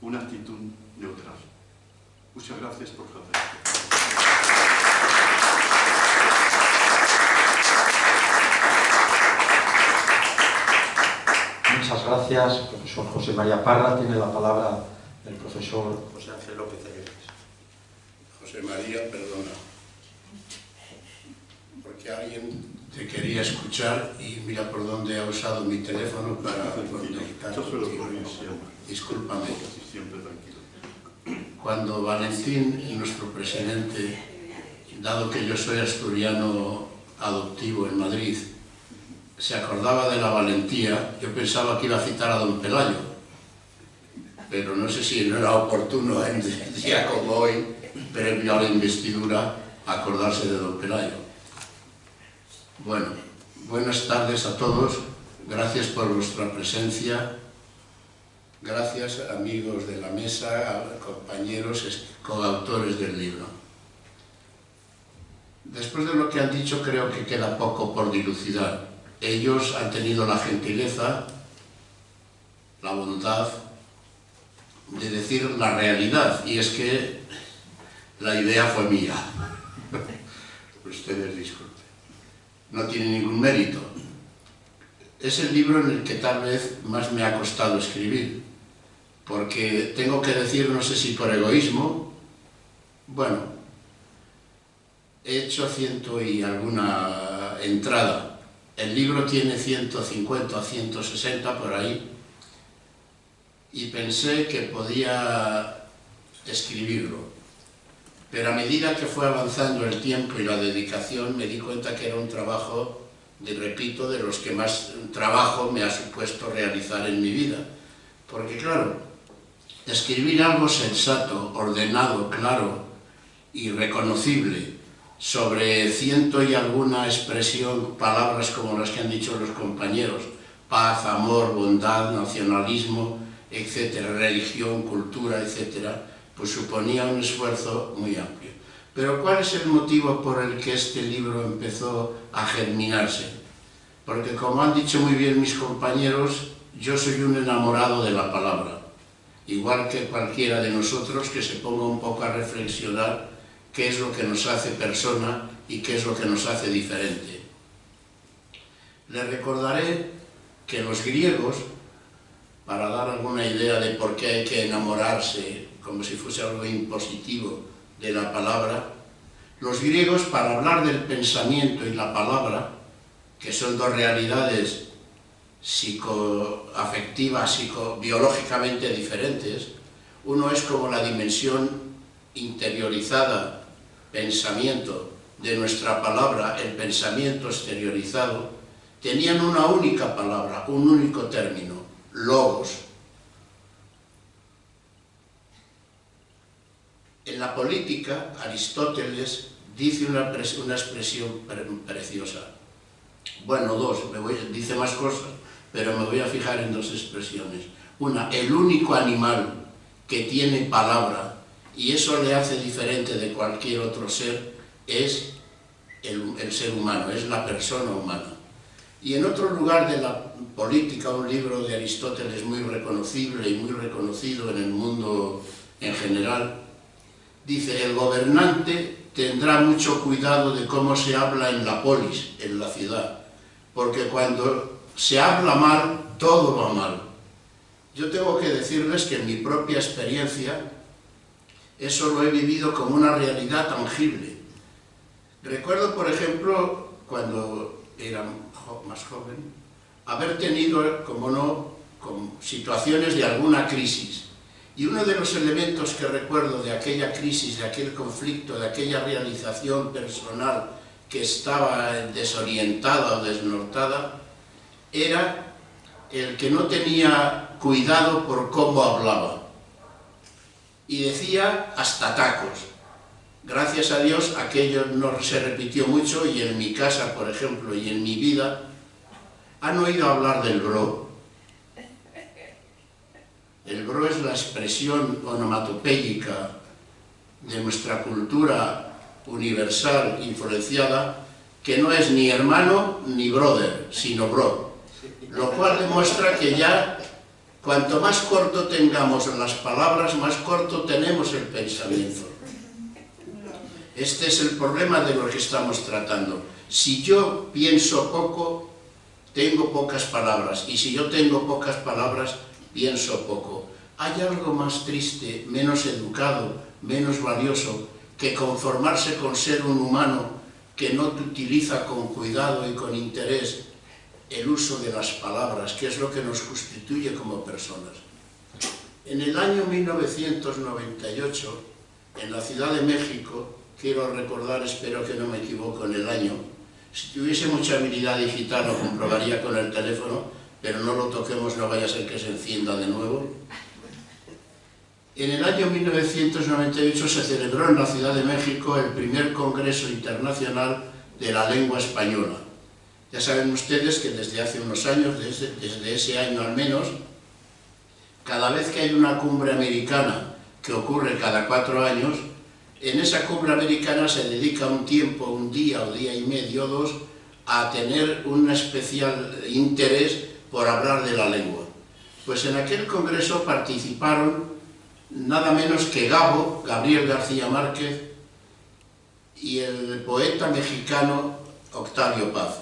una actitud neutral. Muchas gracias por su atención. Muchas gracias. gracias, profesor José María Parra. Tiene la palabra el profesor José Ángel López Cererías. José María, perdona. Porque alguien te quería escuchar y mira por dónde ha usado mi teléfono para conectar contigo. Discúlpame. Siempre tranquilo. Cuando Valentín, nuestro presidente, dado que yo soy asturiano adoptivo en Madrid, se acordaba de la valentía, yo pensaba que iba a citar a don Pelayo, pero no sé si no era oportuno en un día como hoy, previo a la investidura, acordarse de don Pelayo. Bueno, buenas tardes a todos, gracias por vuestra presencia, gracias amigos de la mesa, compañeros, coautores del libro. Después de lo que han dicho, creo que queda poco por dilucidar. Ellos han tenido la gentileza, la bondad de decir la realidad, y es que la idea fue mía. Ustedes disculpen. No tiene ningún mérito. Es el libro en el que tal vez más me ha costado escribir, porque tengo que decir, no sé si por egoísmo, bueno, he hecho 100 y alguna entrada. El libro tiene 150 o 160 por ahí, y pensé que podía escribirlo. Pero a medida que fue avanzando el tiempo y la dedicación, me di cuenta que era un trabajo, repito, de los que más trabajo me ha supuesto realizar en mi vida. Porque claro, escribir algo sensato, ordenado, claro y reconocible, sobre 100 y alguna expresión, palabras como las que han dicho los compañeros, paz, amor, bondad, nacionalismo, etcétera, religión, cultura, etcétera, pues suponía un esfuerzo muy amplio. Pero ¿cuál es el motivo por el que este libro empezó a germinarse? Porque como han dicho muy bien mis compañeros, yo soy un enamorado de la palabra, igual que cualquiera de nosotros que se ponga un poco a reflexionar qué es lo que nos hace persona y qué es lo que nos hace diferente. Les recordaré que los griegos, para dar alguna idea de por qué hay que enamorarse, como si fuese algo impositivo de la palabra, los griegos, para hablar del pensamiento y la palabra, que son dos realidades psicoafectivas, biológicamente diferentes, uno es como la dimensión interiorizada, pensamiento de nuestra palabra, el pensamiento exteriorizado, tenían una única palabra, un único término, logos. En la política, Aristóteles dice una expresión preciosa. Bueno, dos, dice más cosas, pero me voy a fijar en dos expresiones. Una, el único animal que tiene palabra, y eso le hace diferente de cualquier otro ser, es el ser humano, es la persona humana. Y en otro lugar de la política, un libro de Aristóteles muy reconocible y muy reconocido en el mundo en general, dice: el gobernante tendrá mucho cuidado de cómo se habla en la polis, en la ciudad, porque cuando se habla mal, todo va mal. Yo tengo que decirles que en mi propia experiencia eso lo he vivido como una realidad tangible. Recuerdo, por ejemplo, cuando era más joven, haber tenido, como no, situaciones de alguna crisis. Y uno de los elementos que recuerdo de aquella crisis, de aquel conflicto, de aquella realización personal que estaba desorientada o desnortada, era el que no tenía cuidado por cómo hablaba. Y decía hasta tacos. Gracias a Dios aquello no se repitió mucho, y en mi casa, por ejemplo, y en mi vida, ¿han oído hablar del bro? El bro es la expresión onomatopéyica de nuestra cultura universal influenciada, que no es ni hermano ni brother, sino bro. Lo cual demuestra que ya, cuanto más corto tengamos las palabras, más corto tenemos el pensamiento. Este es el problema de lo que estamos tratando. Si yo pienso poco, tengo pocas palabras, y si yo tengo pocas palabras, pienso poco. ¿Hay algo más triste, menos educado, menos valioso, que conformarse con ser un humano que no utiliza con cuidado y con interés el uso de las palabras, que es lo que nos constituye como personas? En el año 1998, en la Ciudad de México, quiero recordar, espero que no me equivoco en el año, si tuviese mucha habilidad digital lo comprobaría con el teléfono, pero no lo toquemos, no vaya a ser que se encienda de nuevo. En el año 1998 se celebró en la Ciudad de México el primer Congreso Internacional de la Lengua Española. Ya saben ustedes que desde hace unos años, desde ese año al menos, cada vez que hay una cumbre americana, que ocurre cada 4 años, en esa cumbre americana se dedica un tiempo, un día o día y medio, 2, a tener un especial interés por hablar de la lengua. Pues en aquel congreso participaron nada menos que Gabriel García Márquez, y el poeta mexicano Octavio Paz.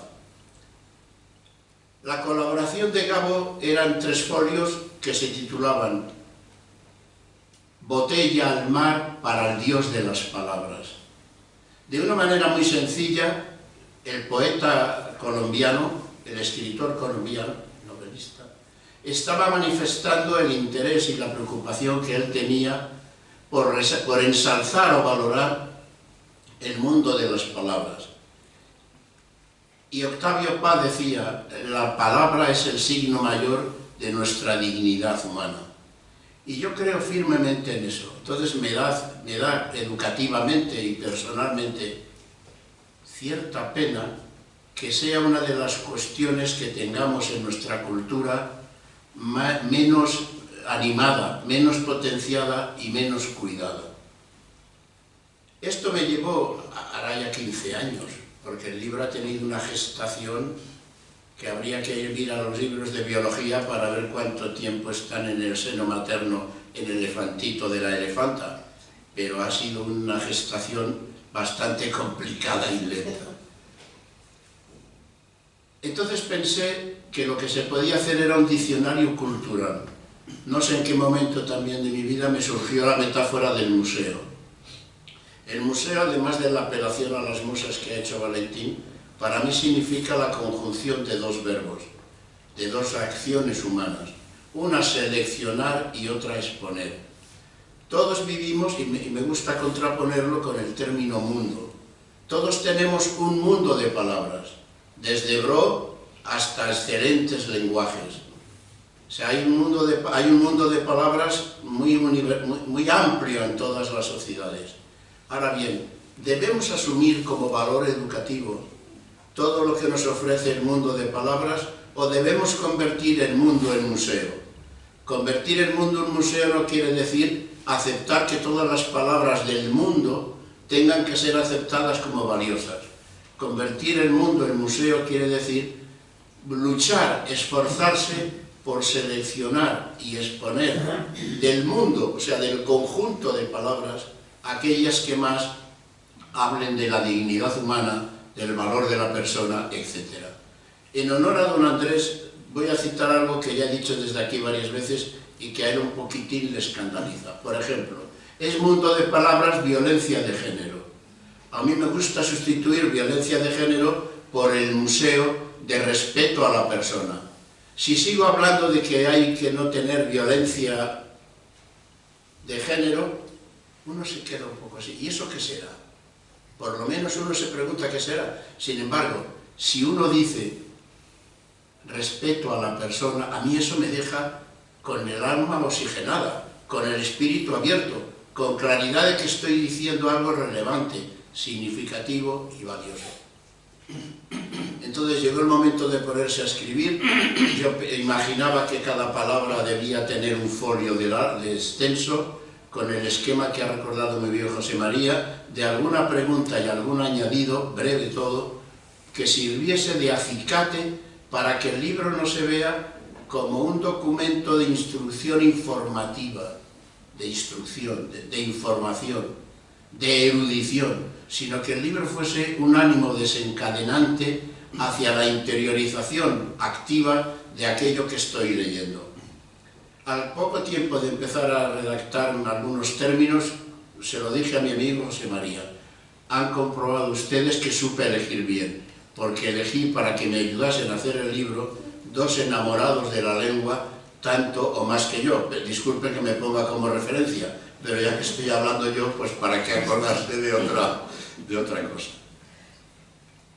La colaboración de Gabo eran 3 folios que se titulaban Botella al mar para el Dios de las palabras. De una manera muy sencilla, el poeta colombiano, el escritor colombiano, novelista, estaba manifestando el interés y la preocupación que él tenía por ensalzar o valorar el mundo de las palabras. Y Octavio Paz decía, la palabra es el signo mayor de nuestra dignidad humana. Y yo creo firmemente en eso. Entonces me da educativamente y personalmente cierta pena que sea una de las cuestiones que tengamos en nuestra cultura menos animada, menos potenciada y menos cuidada. Esto me llevó, hará ya 15 años, porque el libro ha tenido una gestación que habría que ir a los libros de biología para ver cuánto tiempo están en el seno materno el elefantito de la elefanta, pero ha sido una gestación bastante complicada y lenta. Entonces pensé que lo que se podía hacer era un diccionario cultural. No sé en qué momento también de mi vida me surgió la metáfora del museo. El museo, además de la apelación a las musas que ha hecho Valentín, para mí significa la conjunción de 2 verbos, de 2 acciones humanas. Una seleccionar y otra exponer. Todos vivimos, y me gusta contraponerlo con el término mundo. Todos tenemos un mundo de palabras, desde Bro hasta excelentes lenguajes. O sea, hay un mundo de palabras muy amplio en todas las sociedades. Ahora bien, debemos asumir como valor educativo todo lo que nos ofrece el mundo de palabras, o debemos convertir el mundo en museo. Convertir el mundo en museo no quiere decir aceptar que todas las palabras del mundo tengan que ser aceptadas como valiosas. Convertir el mundo en museo quiere decir luchar, esforzarse por seleccionar y exponer del mundo, o sea, del conjunto de palabras, aquellas que más hablen de la dignidad humana, del valor de la persona, etc. En honor a don Andrés, voy a citar algo que ya he dicho desde aquí varias veces y que a él un poquitín le escandaliza. Por ejemplo, es mundo de palabras violencia de género. A mí me gusta sustituir violencia de género por el museo de respeto a la persona. Si sigo hablando de que hay que no tener violencia de género, uno se queda un poco así. ¿Y eso qué será? Por lo menos uno se pregunta qué será. Sin embargo, si uno dice respeto a la persona, a mí eso me deja con el alma oxigenada, con el espíritu abierto, con claridad de que estoy diciendo algo relevante, significativo y valioso. Entonces llegó el momento de ponerse a escribir. Yo imaginaba que cada palabra debía tener un folio de extenso, con el esquema que ha recordado mi viejo José María, de alguna pregunta y algún añadido, breve todo, que sirviese de acicate para que el libro no se vea como un documento de instrucción informativa, de instrucción, de información, de erudición. sino que el libro fuese un ánimo desencadenante hacia la interiorización activa de aquello que estoy leyendo. Al poco tiempo de empezar a redactar algunos términos, se lo dije a mi amigo José María: han comprobado ustedes que supe elegir bien, porque elegí para que me ayudasen a hacer el libro dos enamorados de la lengua tanto o más que yo. Disculpe que me ponga como referencia, pero ya que estoy hablando yo, pues para que acordarse de otra cosa.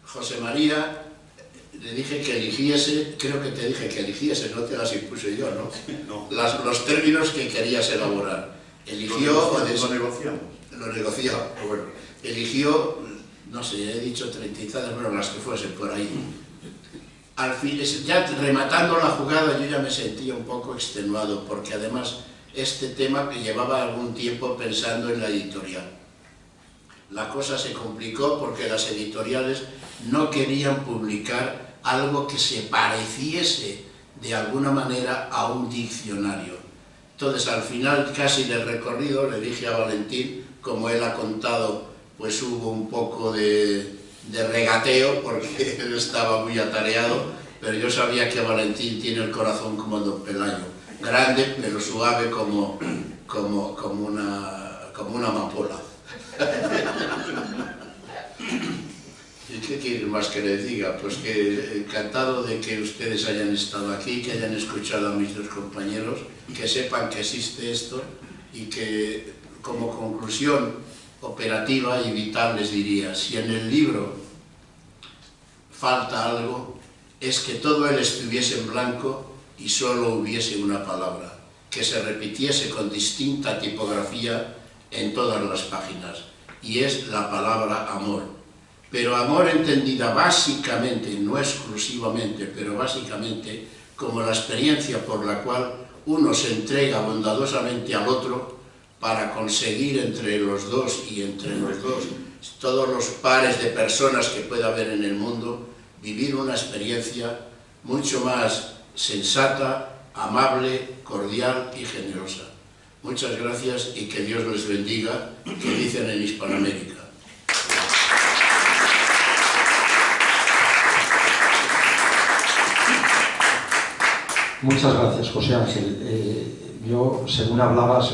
José María, le dije que eligiese, creo que te dije que eligiese, no te las impuse yo, ¿no? No. Los términos que querías elaborar. Eligió... Lo negociamos. Lo negoció, bueno. Eligió, no sé, he dicho 30 y tantas, bueno, las que fuesen por ahí. Al fin, ya rematando la jugada, yo ya me sentía un poco extenuado, porque además este tema que llevaba algún tiempo pensando en la editorial. La cosa se complicó porque las editoriales no querían publicar algo que se pareciese de alguna manera a un diccionario. Entonces, al final casi del recorrido, le dije a Valentín, como él ha contado, pues hubo un poco de regateo porque él estaba muy atareado, pero yo sabía que Valentín tiene el corazón como don Pelayo, grande pero suave como una amapola. ¿Y qué quiere más que les diga? Pues que encantado de que ustedes hayan estado aquí, que hayan escuchado a mis dos compañeros, que sepan que existe esto y que como conclusión operativa y vital les diría: si en el libro falta algo, es que todo él estuviese en blanco y solo hubiese una palabra, que se repitiese con distinta tipografía en todas las páginas, y es la palabra amor. Pero amor entendida básicamente, no exclusivamente, pero básicamente como la experiencia por la cual uno se entrega bondadosamente al otro para conseguir entre los dos y entre los dos, todos los pares de personas que pueda haber en el mundo, vivir una experiencia mucho más sensata, amable, cordial y generosa. Muchas gracias y que Dios les bendiga, que dicen en Hispanoamérica. Muchas gracias, José Ángel. Yo, según hablabas,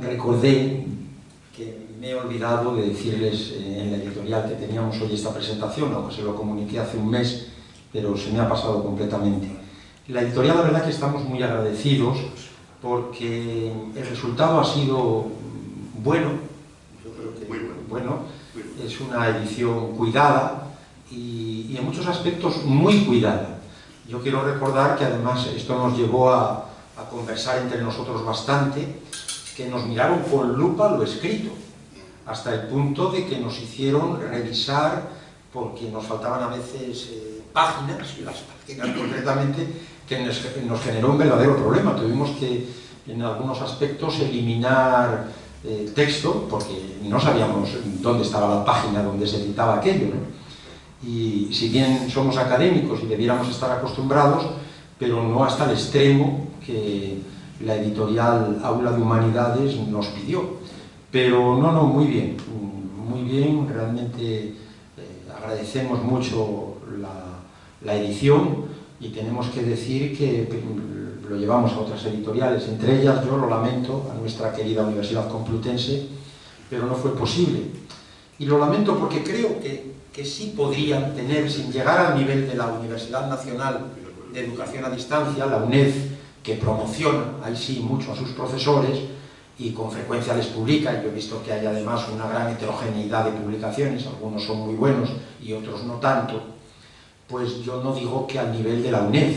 recordé que me he olvidado de decirles en la editorial que teníamos hoy esta presentación, aunque se lo comuniqué hace un mes, pero se me ha pasado completamente. La editorial, la verdad que estamos muy agradecidos porque el resultado ha sido bueno, yo creo que muy bueno. Es una edición cuidada y en muchos aspectos muy cuidada. Yo quiero recordar que además esto nos llevó a conversar entre nosotros bastante, que nos miraron con lupa lo escrito, hasta el punto de que nos hicieron revisar, porque nos faltaban a veces páginas, y las páginas concretamente, que nos generó un verdadero problema. Tuvimos que, en algunos aspectos, eliminar texto, porque no sabíamos dónde estaba la página donde se citaba aquello, ¿no? Y si bien somos académicos y debiéramos estar acostumbrados, pero no hasta el extremo que la editorial Aula de Humanidades nos pidió. Pero no, muy bien, realmente agradecemos mucho la edición y tenemos que decir que lo llevamos a otras editoriales, entre ellas, yo lo lamento, a nuestra querida Universidad Complutense, pero no fue posible. Y lo lamento porque creo que sí podrían tener, sin llegar al nivel de la Universidad Nacional de Educación a Distancia, la UNED, que promociona, ahí sí, mucho a sus profesores y con frecuencia les publica, y yo he visto que hay además una gran heterogeneidad de publicaciones, algunos son muy buenos y otros no tanto, pues yo no digo que al nivel de la UNED,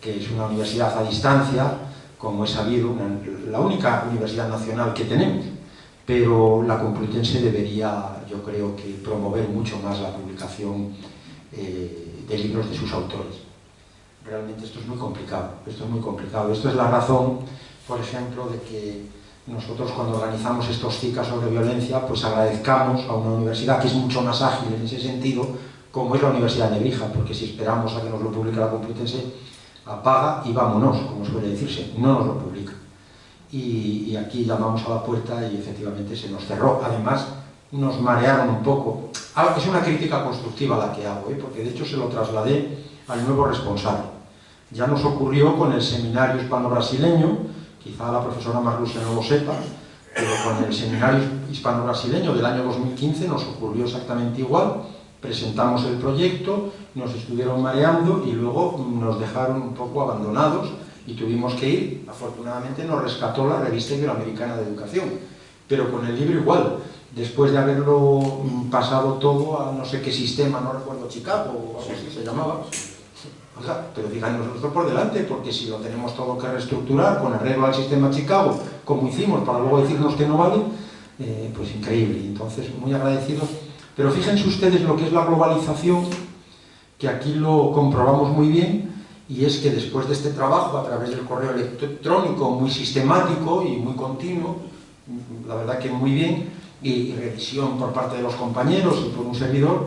que es una universidad a distancia, como he sabido, la única universidad nacional que tenemos, pero la Complutense debería, yo creo que, promover mucho más la publicación de libros de sus autores. Realmente esto es muy complicado, Esto es la razón, por ejemplo, de que nosotros cuando organizamos estos CICA sobre violencia, pues agradezcamos a una universidad que es mucho más ágil en ese sentido, como es la Universidad de Nebrija, porque si esperamos a que nos lo publique la Complutense, apaga y vámonos, como suele decirse, no nos lo publica. y aquí llamamos a la puerta y efectivamente se nos cerró. Además, nos marearon un poco. Es una crítica constructiva la que hago, porque de hecho se lo trasladé al nuevo responsable. Ya nos ocurrió con el seminario hispano-brasileño, quizá la profesora Marlusia no lo sepa, pero con el seminario hispano-brasileño del año 2015 nos ocurrió exactamente igual. Presentamos el proyecto, nos estuvieron mareando y luego nos dejaron un poco abandonados y tuvimos que ir. Afortunadamente nos rescató la Revista Iberoamericana de Educación, pero con el libro igual. Después de haberlo pasado todo a no sé qué sistema, no recuerdo, Chicago o algo así se llamaba, oiga, pero díganos nosotros por delante, porque si lo tenemos todo que reestructurar con arreglo al sistema Chicago, como hicimos, para luego decirnos que no vale, pues increíble. Entonces, muy agradecidos. Pero fíjense ustedes lo que es la globalización, que aquí lo comprobamos muy bien, y es que después de este trabajo, a través del correo electrónico muy sistemático y muy continuo, la verdad que muy bien, y revisión por parte de los compañeros y por un servidor,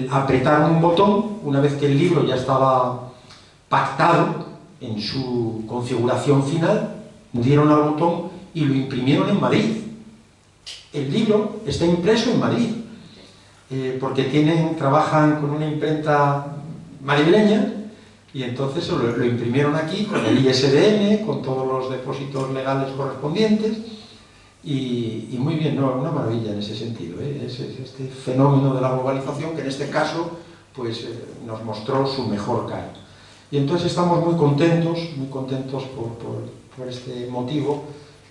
apretaron un botón, una vez que el libro ya estaba pactado en su configuración final, dieron al botón y lo imprimieron en Madrid. El libro está impreso en Madrid, porque trabajan con una imprenta madrileña, y entonces lo imprimieron aquí con el ISBN, con todos los depósitos legales correspondientes, y muy bien, no, una maravilla en ese sentido, es este fenómeno de la globalización que en este caso pues, nos mostró su mejor cara. Y entonces estamos muy contentos por este motivo,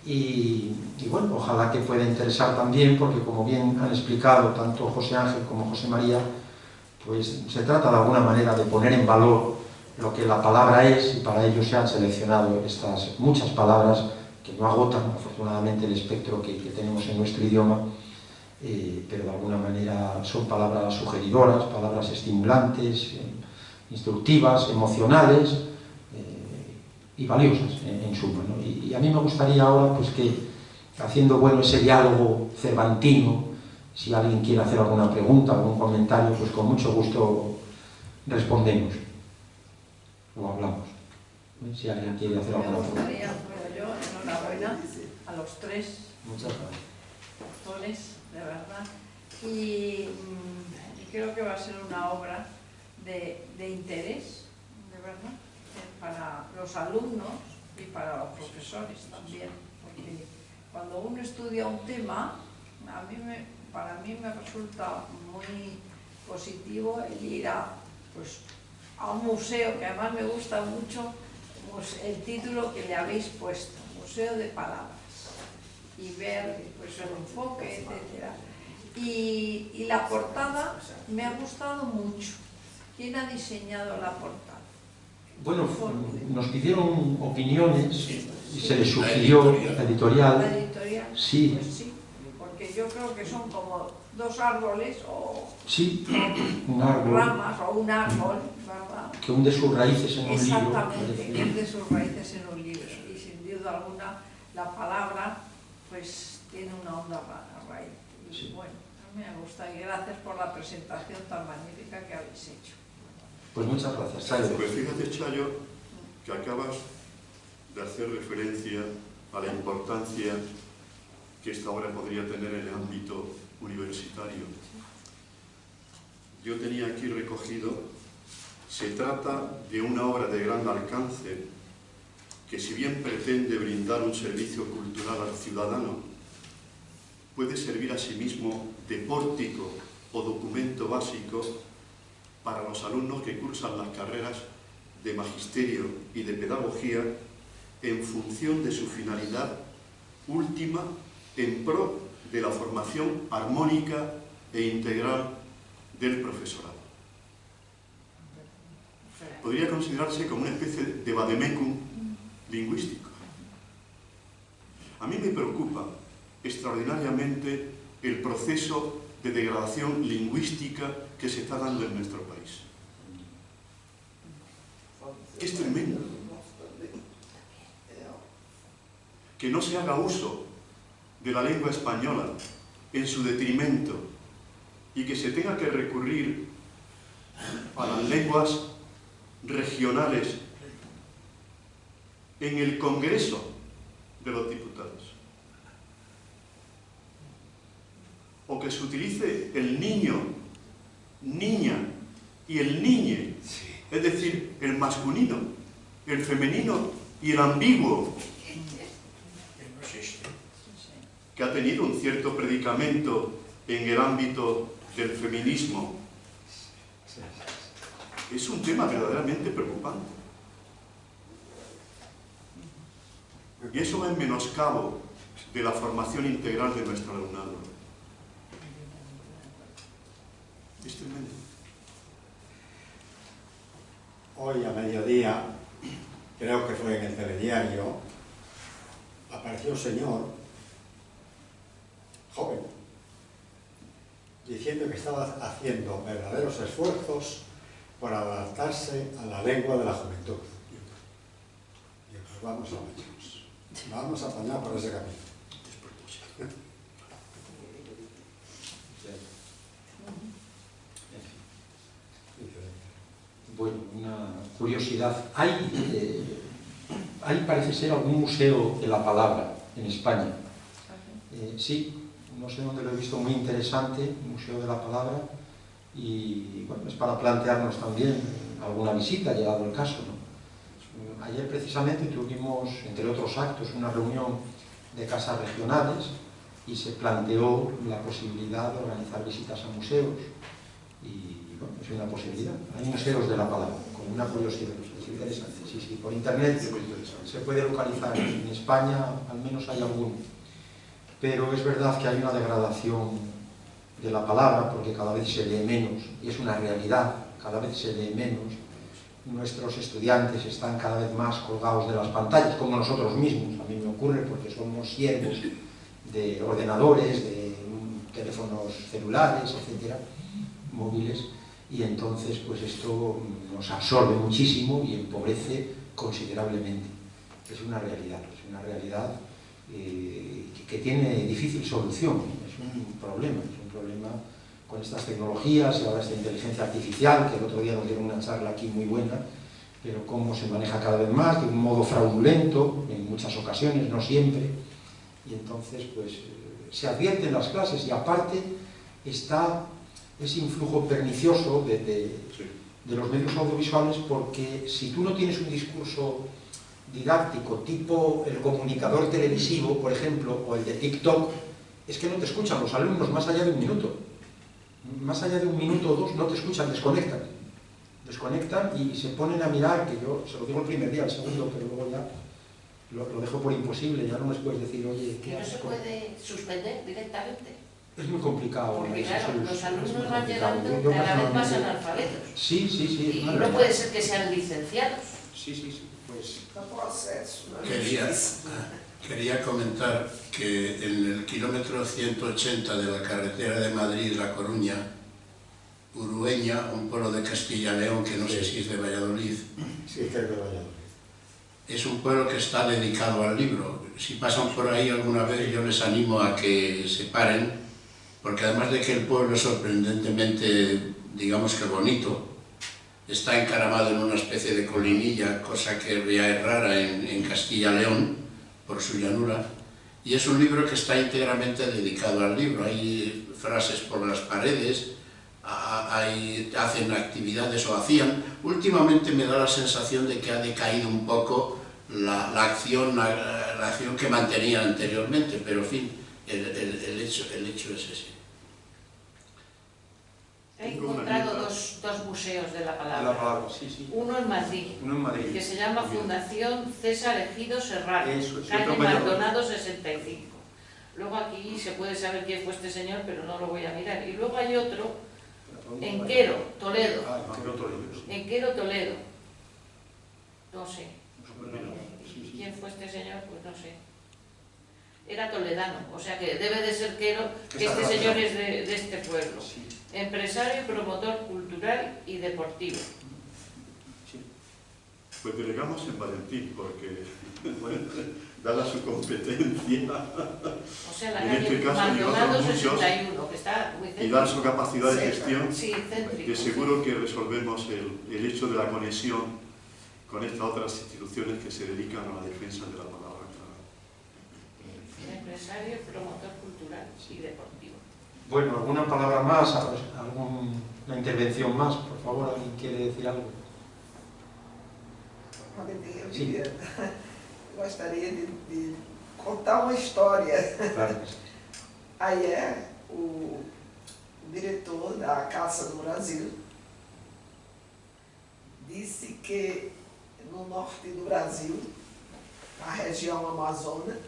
y bueno, ojalá que pueda interesar también, porque como bien han explicado tanto José Ángel como José María, pues se trata de alguna manera de poner en valor lo que la palabra es, y para ello se han seleccionado estas muchas palabras que no agotan afortunadamente el espectro que tenemos en nuestro idioma, pero de alguna manera son palabras sugeridoras, palabras estimulantes, instructivas, emocionales y valiosas en suma, ¿no? Y a mí me gustaría ahora pues que, haciendo bueno ese diálogo cervantino, si alguien quiere hacer alguna pregunta, algún comentario, pues con mucho gusto respondemos o hablamos. Si alguien quiere hacer alguna pregunta. Me gustaría, yo, enhorabuena a los tres Muchas gracias. autores, de verdad, y creo que va a ser una obra de interés, de verdad, para los alumnos y para los profesores también, porque cuando uno estudia un tema, para mí me resulta muy positivo el ir a un museo, que además me gusta mucho el título que le habéis puesto, Museo de Palabras, y ver pues, el enfoque, etc. Y la portada me ha gustado mucho. ¿Quién ha diseñado la portada? Bueno, nos pidieron opiniones y se les sugirió la editorial. ¿La editorial? Sí. Pues sí, porque yo creo que son como dos árboles o Sí, un árbol ramas o un árbol, ¿verdad? que hunde sus raíces en un libro. Exactamente, que hunde sus raíces en un libro. Y sin duda alguna la palabra pues tiene una honda raíz. Y Sí. bueno, a mí me gusta y gracias por la presentación tan magnífica que habéis hecho. Pues muchas gracias, Chayo. Pues fíjate, Chayo, que acabas de hacer referencia a la importancia que esta obra podría tener en el ámbito universitario. Yo tenía aquí recogido, se trata de una obra de gran alcance que, si bien pretende brindar un servicio cultural al ciudadano, puede servir a sí mismo de pórtico o documento básico para los alumnos que cursan las carreras de magisterio y de pedagogía en función de su finalidad última en pro de la formación armónica e integral del profesorado. Podría considerarse como una especie de vademecum lingüístico. A mí me preocupa extraordinariamente el proceso de degradación lingüística que se está dando en nuestro país. Es tremendo. Que no se haga uso de la lengua española en su detrimento y que se tenga que recurrir a las lenguas regionales en el Congreso de los diputados. O que se utilice el niño, niña y el niñe, es decir, el masculino, el femenino y el ambiguo, que ha tenido un cierto predicamento en el ámbito del feminismo. Es un tema verdaderamente preocupante. Y eso va en menoscabo de la formación integral de nuestro alumnado. Es tremendo. Hoy a mediodía, creo que fue en el telediario, apareció un señor joven diciendo que estaba haciendo verdaderos esfuerzos por adaptarse a la lengua de la juventud. Y pues vamos a apañarnos. Vamos a apañar por ese camino. Bueno, una curiosidad. Hay parece ser algún museo de la palabra en España. Sí, no sé dónde lo he visto, muy interesante, Museo de la Palabra, y bueno, es para plantearnos también alguna visita, llegado el caso, ¿no? Ayer precisamente tuvimos, entre otros actos, una reunión de casas regionales y se planteó la posibilidad de organizar visitas a museos, y bueno, es una posibilidad. Hay museos de la palabra, con una curiosidad, es interesante. Sí, por internet se puede localizar, en España al menos hay alguno. Pero es verdad que hay una degradación de la palabra porque cada vez se lee menos, y es una realidad, cada vez se lee menos. Nuestros estudiantes están cada vez más colgados de las pantallas, como nosotros mismos. A mí me ocurre porque somos siervos de ordenadores, de teléfonos celulares, etcétera, móviles, y entonces pues esto nos absorbe muchísimo y empobrece considerablemente. Es una realidad que tiene difícil solución. Es un problema con estas tecnologías y ahora esta inteligencia artificial, que el otro día nos dieron una charla aquí muy buena, pero cómo se maneja cada vez más, de un modo fraudulento, en muchas ocasiones, no siempre, y entonces pues se advierten las clases, y aparte está ese influjo pernicioso de los medios audiovisuales, porque si tú no tienes un discurso didáctico, tipo el comunicador televisivo, por ejemplo, o el de TikTok, es que no te escuchan los alumnos más allá de un minuto. Más allá de un minuto o dos no te escuchan, desconectan y se ponen a mirar, que yo se lo digo el primer día, el segundo, pero luego ya lo dejo por imposible, ya no les puedes decir, oye, ¿qué ¿No haces? se puede suspender directamente? Es muy complicado. Porque claro, los alumnos van complicado. llegando Yo cada vez más personalmente- analfabetos. Sí, Y una no realidad. puede ser que sean licenciados. Sí, pues No puede ser. Quería comentar que en el kilómetro 180 de la carretera de Madrid-La Coruña, Urueña, un pueblo de Castilla y León, que no sé si es de Valladolid, Sí, creo que Valladolid. es un pueblo que está dedicado al libro. Si pasan por ahí alguna vez, yo les animo a que se paren, porque además de que el pueblo es sorprendentemente, digamos que bonito, está encaramado en una especie de colinilla, cosa que ya es rara en Castilla y León, por su llanura, y es un libro que está íntegramente dedicado al libro. Hay frases por las paredes, hacen actividades o hacían. Últimamente me da la sensación de que ha decaído un poco la acción que mantenía anteriormente, pero en fin, el hecho es ese. He Tengo una encontrado anécdota. dos museos de la la palabra. palabra, sí. Uno en Madrid, Uno en Madrid. que se llama Muy bien. Fundación César Ejido Serrano, Eso es, calle otro mayor. Maldonado 65. Luego aquí se puede saber quién fue este señor, pero no lo voy a mirar. Y luego hay otro en Quero, Toledo. Ah, en Quero, Toledo. En Quero, Toledo. No sé. Sí. ¿Quién fue este señor? Pues no sé. Era toledano, o sea que debe de ser Quero, que este señor es de este pueblo. Sí. Empresario y promotor cultural y deportivo. Pues delegamos en Valentín, porque, bueno, dada su competencia O sea, la En calle este caso, y Maldonado otros muchos, 61, que está muy y céntrico. dar su capacidad de gestión, Sí, céntrico. que seguro que resolvemos el hecho de la conexión con estas otras instituciones que se dedican a la defensa de la palabra clara. empresario, promotor cultural y deportivo. Bueno, ¿alguna palabra más? ¿Alguna intervención más? Por favor, ¿alguien quiere decir algo? Eu gostaria de contar uma história. Claro que sí. Aí o diretor da Caça do Brasil disse que no norte do Brasil, na região amazônica,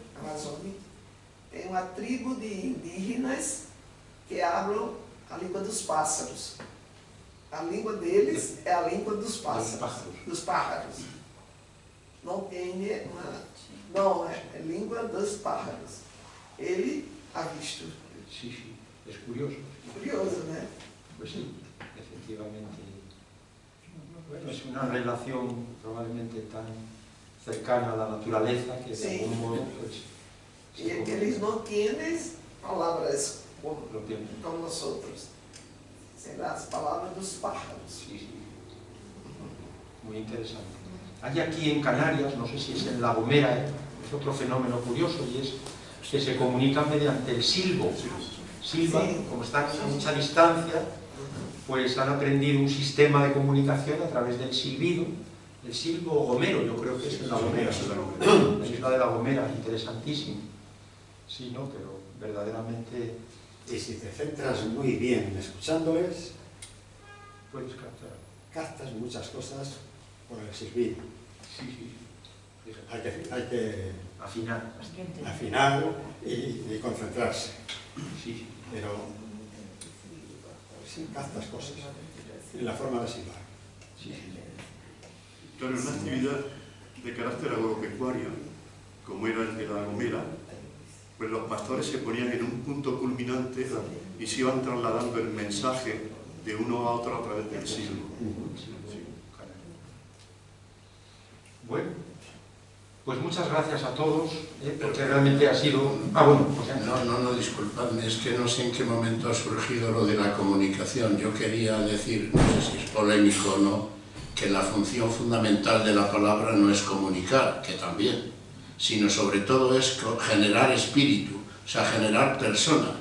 tem uma tribo de indígenas que hablam a língua dos pássaros. A língua deles é a língua dos pássaros. Dos pájaros. Não tem uma... Não, é língua dos pájaros. Ele ha visto. Sí, sí, es curioso. Curioso, ¿no? Pues sí, efectivamente. Bueno, es una relación probablemente tan cercana a la naturaleza que de algún modo pues... Y que ellos no tienen palabras lo como nosotros. Son las palabras de los pájaros. Sí, sí. Muy interesante. Hay aquí en Canarias, no sé si es en La Gomera, es otro fenómeno curioso y es que se comunican mediante el silbo. Silban, como están a mucha distancia, pues han aprendido un sistema de comunicación a través del silbido, el silbo gomero, yo creo que es en La Gomera, la isla de La Gomera, interesantísimo. Sí, ¿no? Pero verdaderamente... Y si te centras muy bien escuchándoles, puedes captar. captas muchas cosas por el silbido. Sí, sí. Hay que afinar y concentrarse. Sí, sí. Pero sí captas cosas en la forma de silbar. Sí, sí. Claro, una actividad de carácter agropecuario, como era el de La Gomera, pues los pastores se ponían en un punto culminante y se iban trasladando el mensaje de uno a otro a través del silbo. Sí. Bueno, pues muchas gracias a todos, porque realmente ha sido... Ah, bueno, pues... No, disculpadme, es que no sé en qué momento ha surgido lo de la comunicación. Yo quería decir, no sé si es polémico o no, que la función fundamental de la palabra no es comunicar, que también, sino sobre todo es generar espíritu, o sea, generar persona.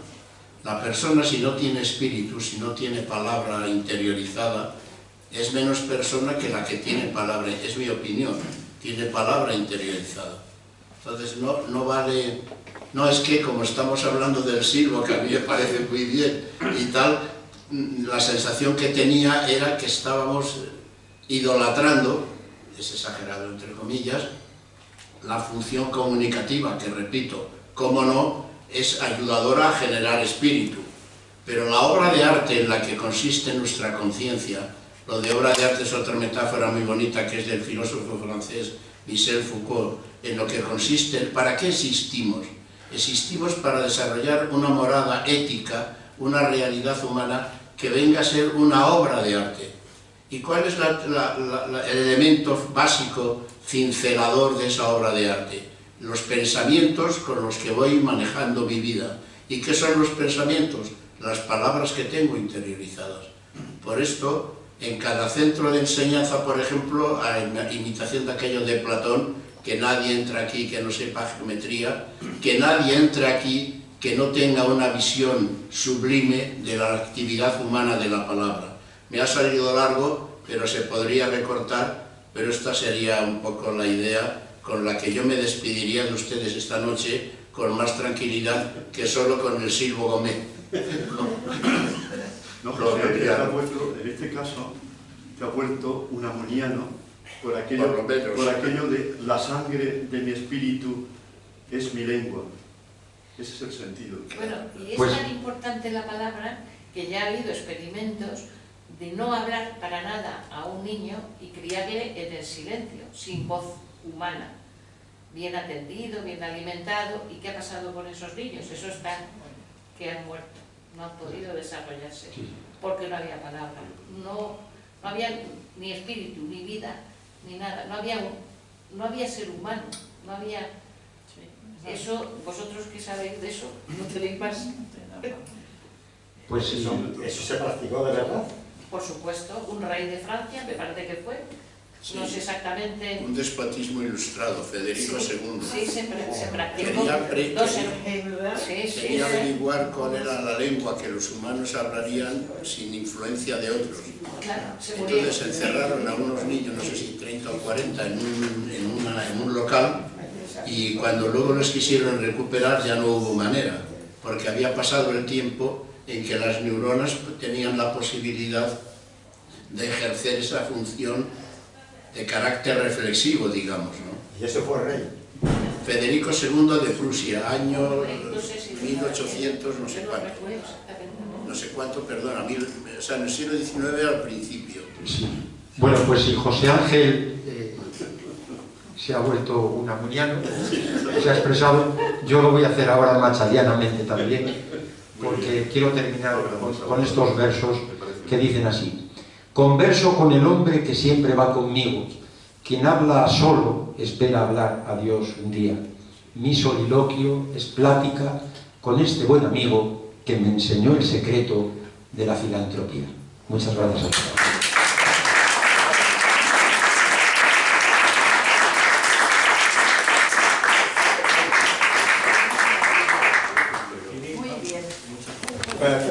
La persona, si no tiene espíritu, si no tiene palabra interiorizada, es menos persona que la que tiene palabra, es mi opinión, tiene palabra interiorizada. Entonces no vale, no es que como estamos hablando del silbo, que a mí me parece muy bien y tal, la sensación que tenía era que estábamos idolatrando, es exagerado entre comillas, la función comunicativa, que repito, cómo no, es ayudadora a generar espíritu. Pero la obra de arte en la que consiste nuestra conciencia, lo de obra de arte es otra metáfora muy bonita que es del filósofo francés Michel Foucault, en lo que consiste, ¿para qué existimos? Existimos para desarrollar una morada ética, una realidad humana que venga a ser una obra de arte. ¿Y cuál es el elemento básico cincelador de esa obra de arte? Los pensamientos con los que voy manejando mi vida. ¿Y qué son los pensamientos? Las palabras que tengo interiorizadas. Por esto, en cada centro de enseñanza, por ejemplo, a imitación de aquello de Platón, que nadie entra aquí que no sepa geometría, que nadie entre aquí que no tenga una visión sublime de la actividad humana de la palabra. Me ha salido largo, pero se podría recortar, pero esta sería un poco la idea con la que yo me despediría de ustedes esta noche con más tranquilidad que solo con el silbo gomé. No, en este caso, te ha vuelto un amoniano por aquello de la sangre de mi espíritu es mi lengua. Ese es el sentido. Bueno, y es tan importante la palabra que ya ha habido experimentos de no hablar para nada a un niño y criarle en el silencio, sin voz humana, bien atendido, bien alimentado. ¿Y qué ha pasado con esos niños? Esos están que han muerto, no han podido desarrollarse, porque no había palabra, no había ni espíritu, ni vida, ni nada, no había ser humano, no había... Eso, vosotros que sabéis de eso, no tenéis más. Pues sí. ¿Eso se practicó de verdad? Por supuesto, un rey de Francia, me parece que fue, no sé exactamente... Un despotismo ilustrado, Federico II. Sí, se practicó. Quería averiguar cuál era la lengua que los humanos hablarían sin influencia de otros. Claro, Entonces encerraron a unos niños, no sé si 30 o 40, en un local, y cuando luego los quisieron recuperar ya no hubo manera, porque había pasado el tiempo en que las neuronas tenían la posibilidad de ejercer esa función de carácter reflexivo, digamos, ¿no? Y ese fue rey. Federico II de Prusia, año 1800, no sé cuánto. No sé cuánto, perdona, o sea, en el siglo XIX al principio. Sí. Bueno, pues si José Ángel se ha vuelto un amuniano, se ha expresado, yo lo voy a hacer ahora machadianamente también, porque quiero terminar con estos versos que dicen así: converso con el hombre que siempre va conmigo, quien habla solo espera hablar a Dios un día. Mi soliloquio es plática con este buen amigo que me enseñó el secreto de la filantropía. Muchas gracias a todos.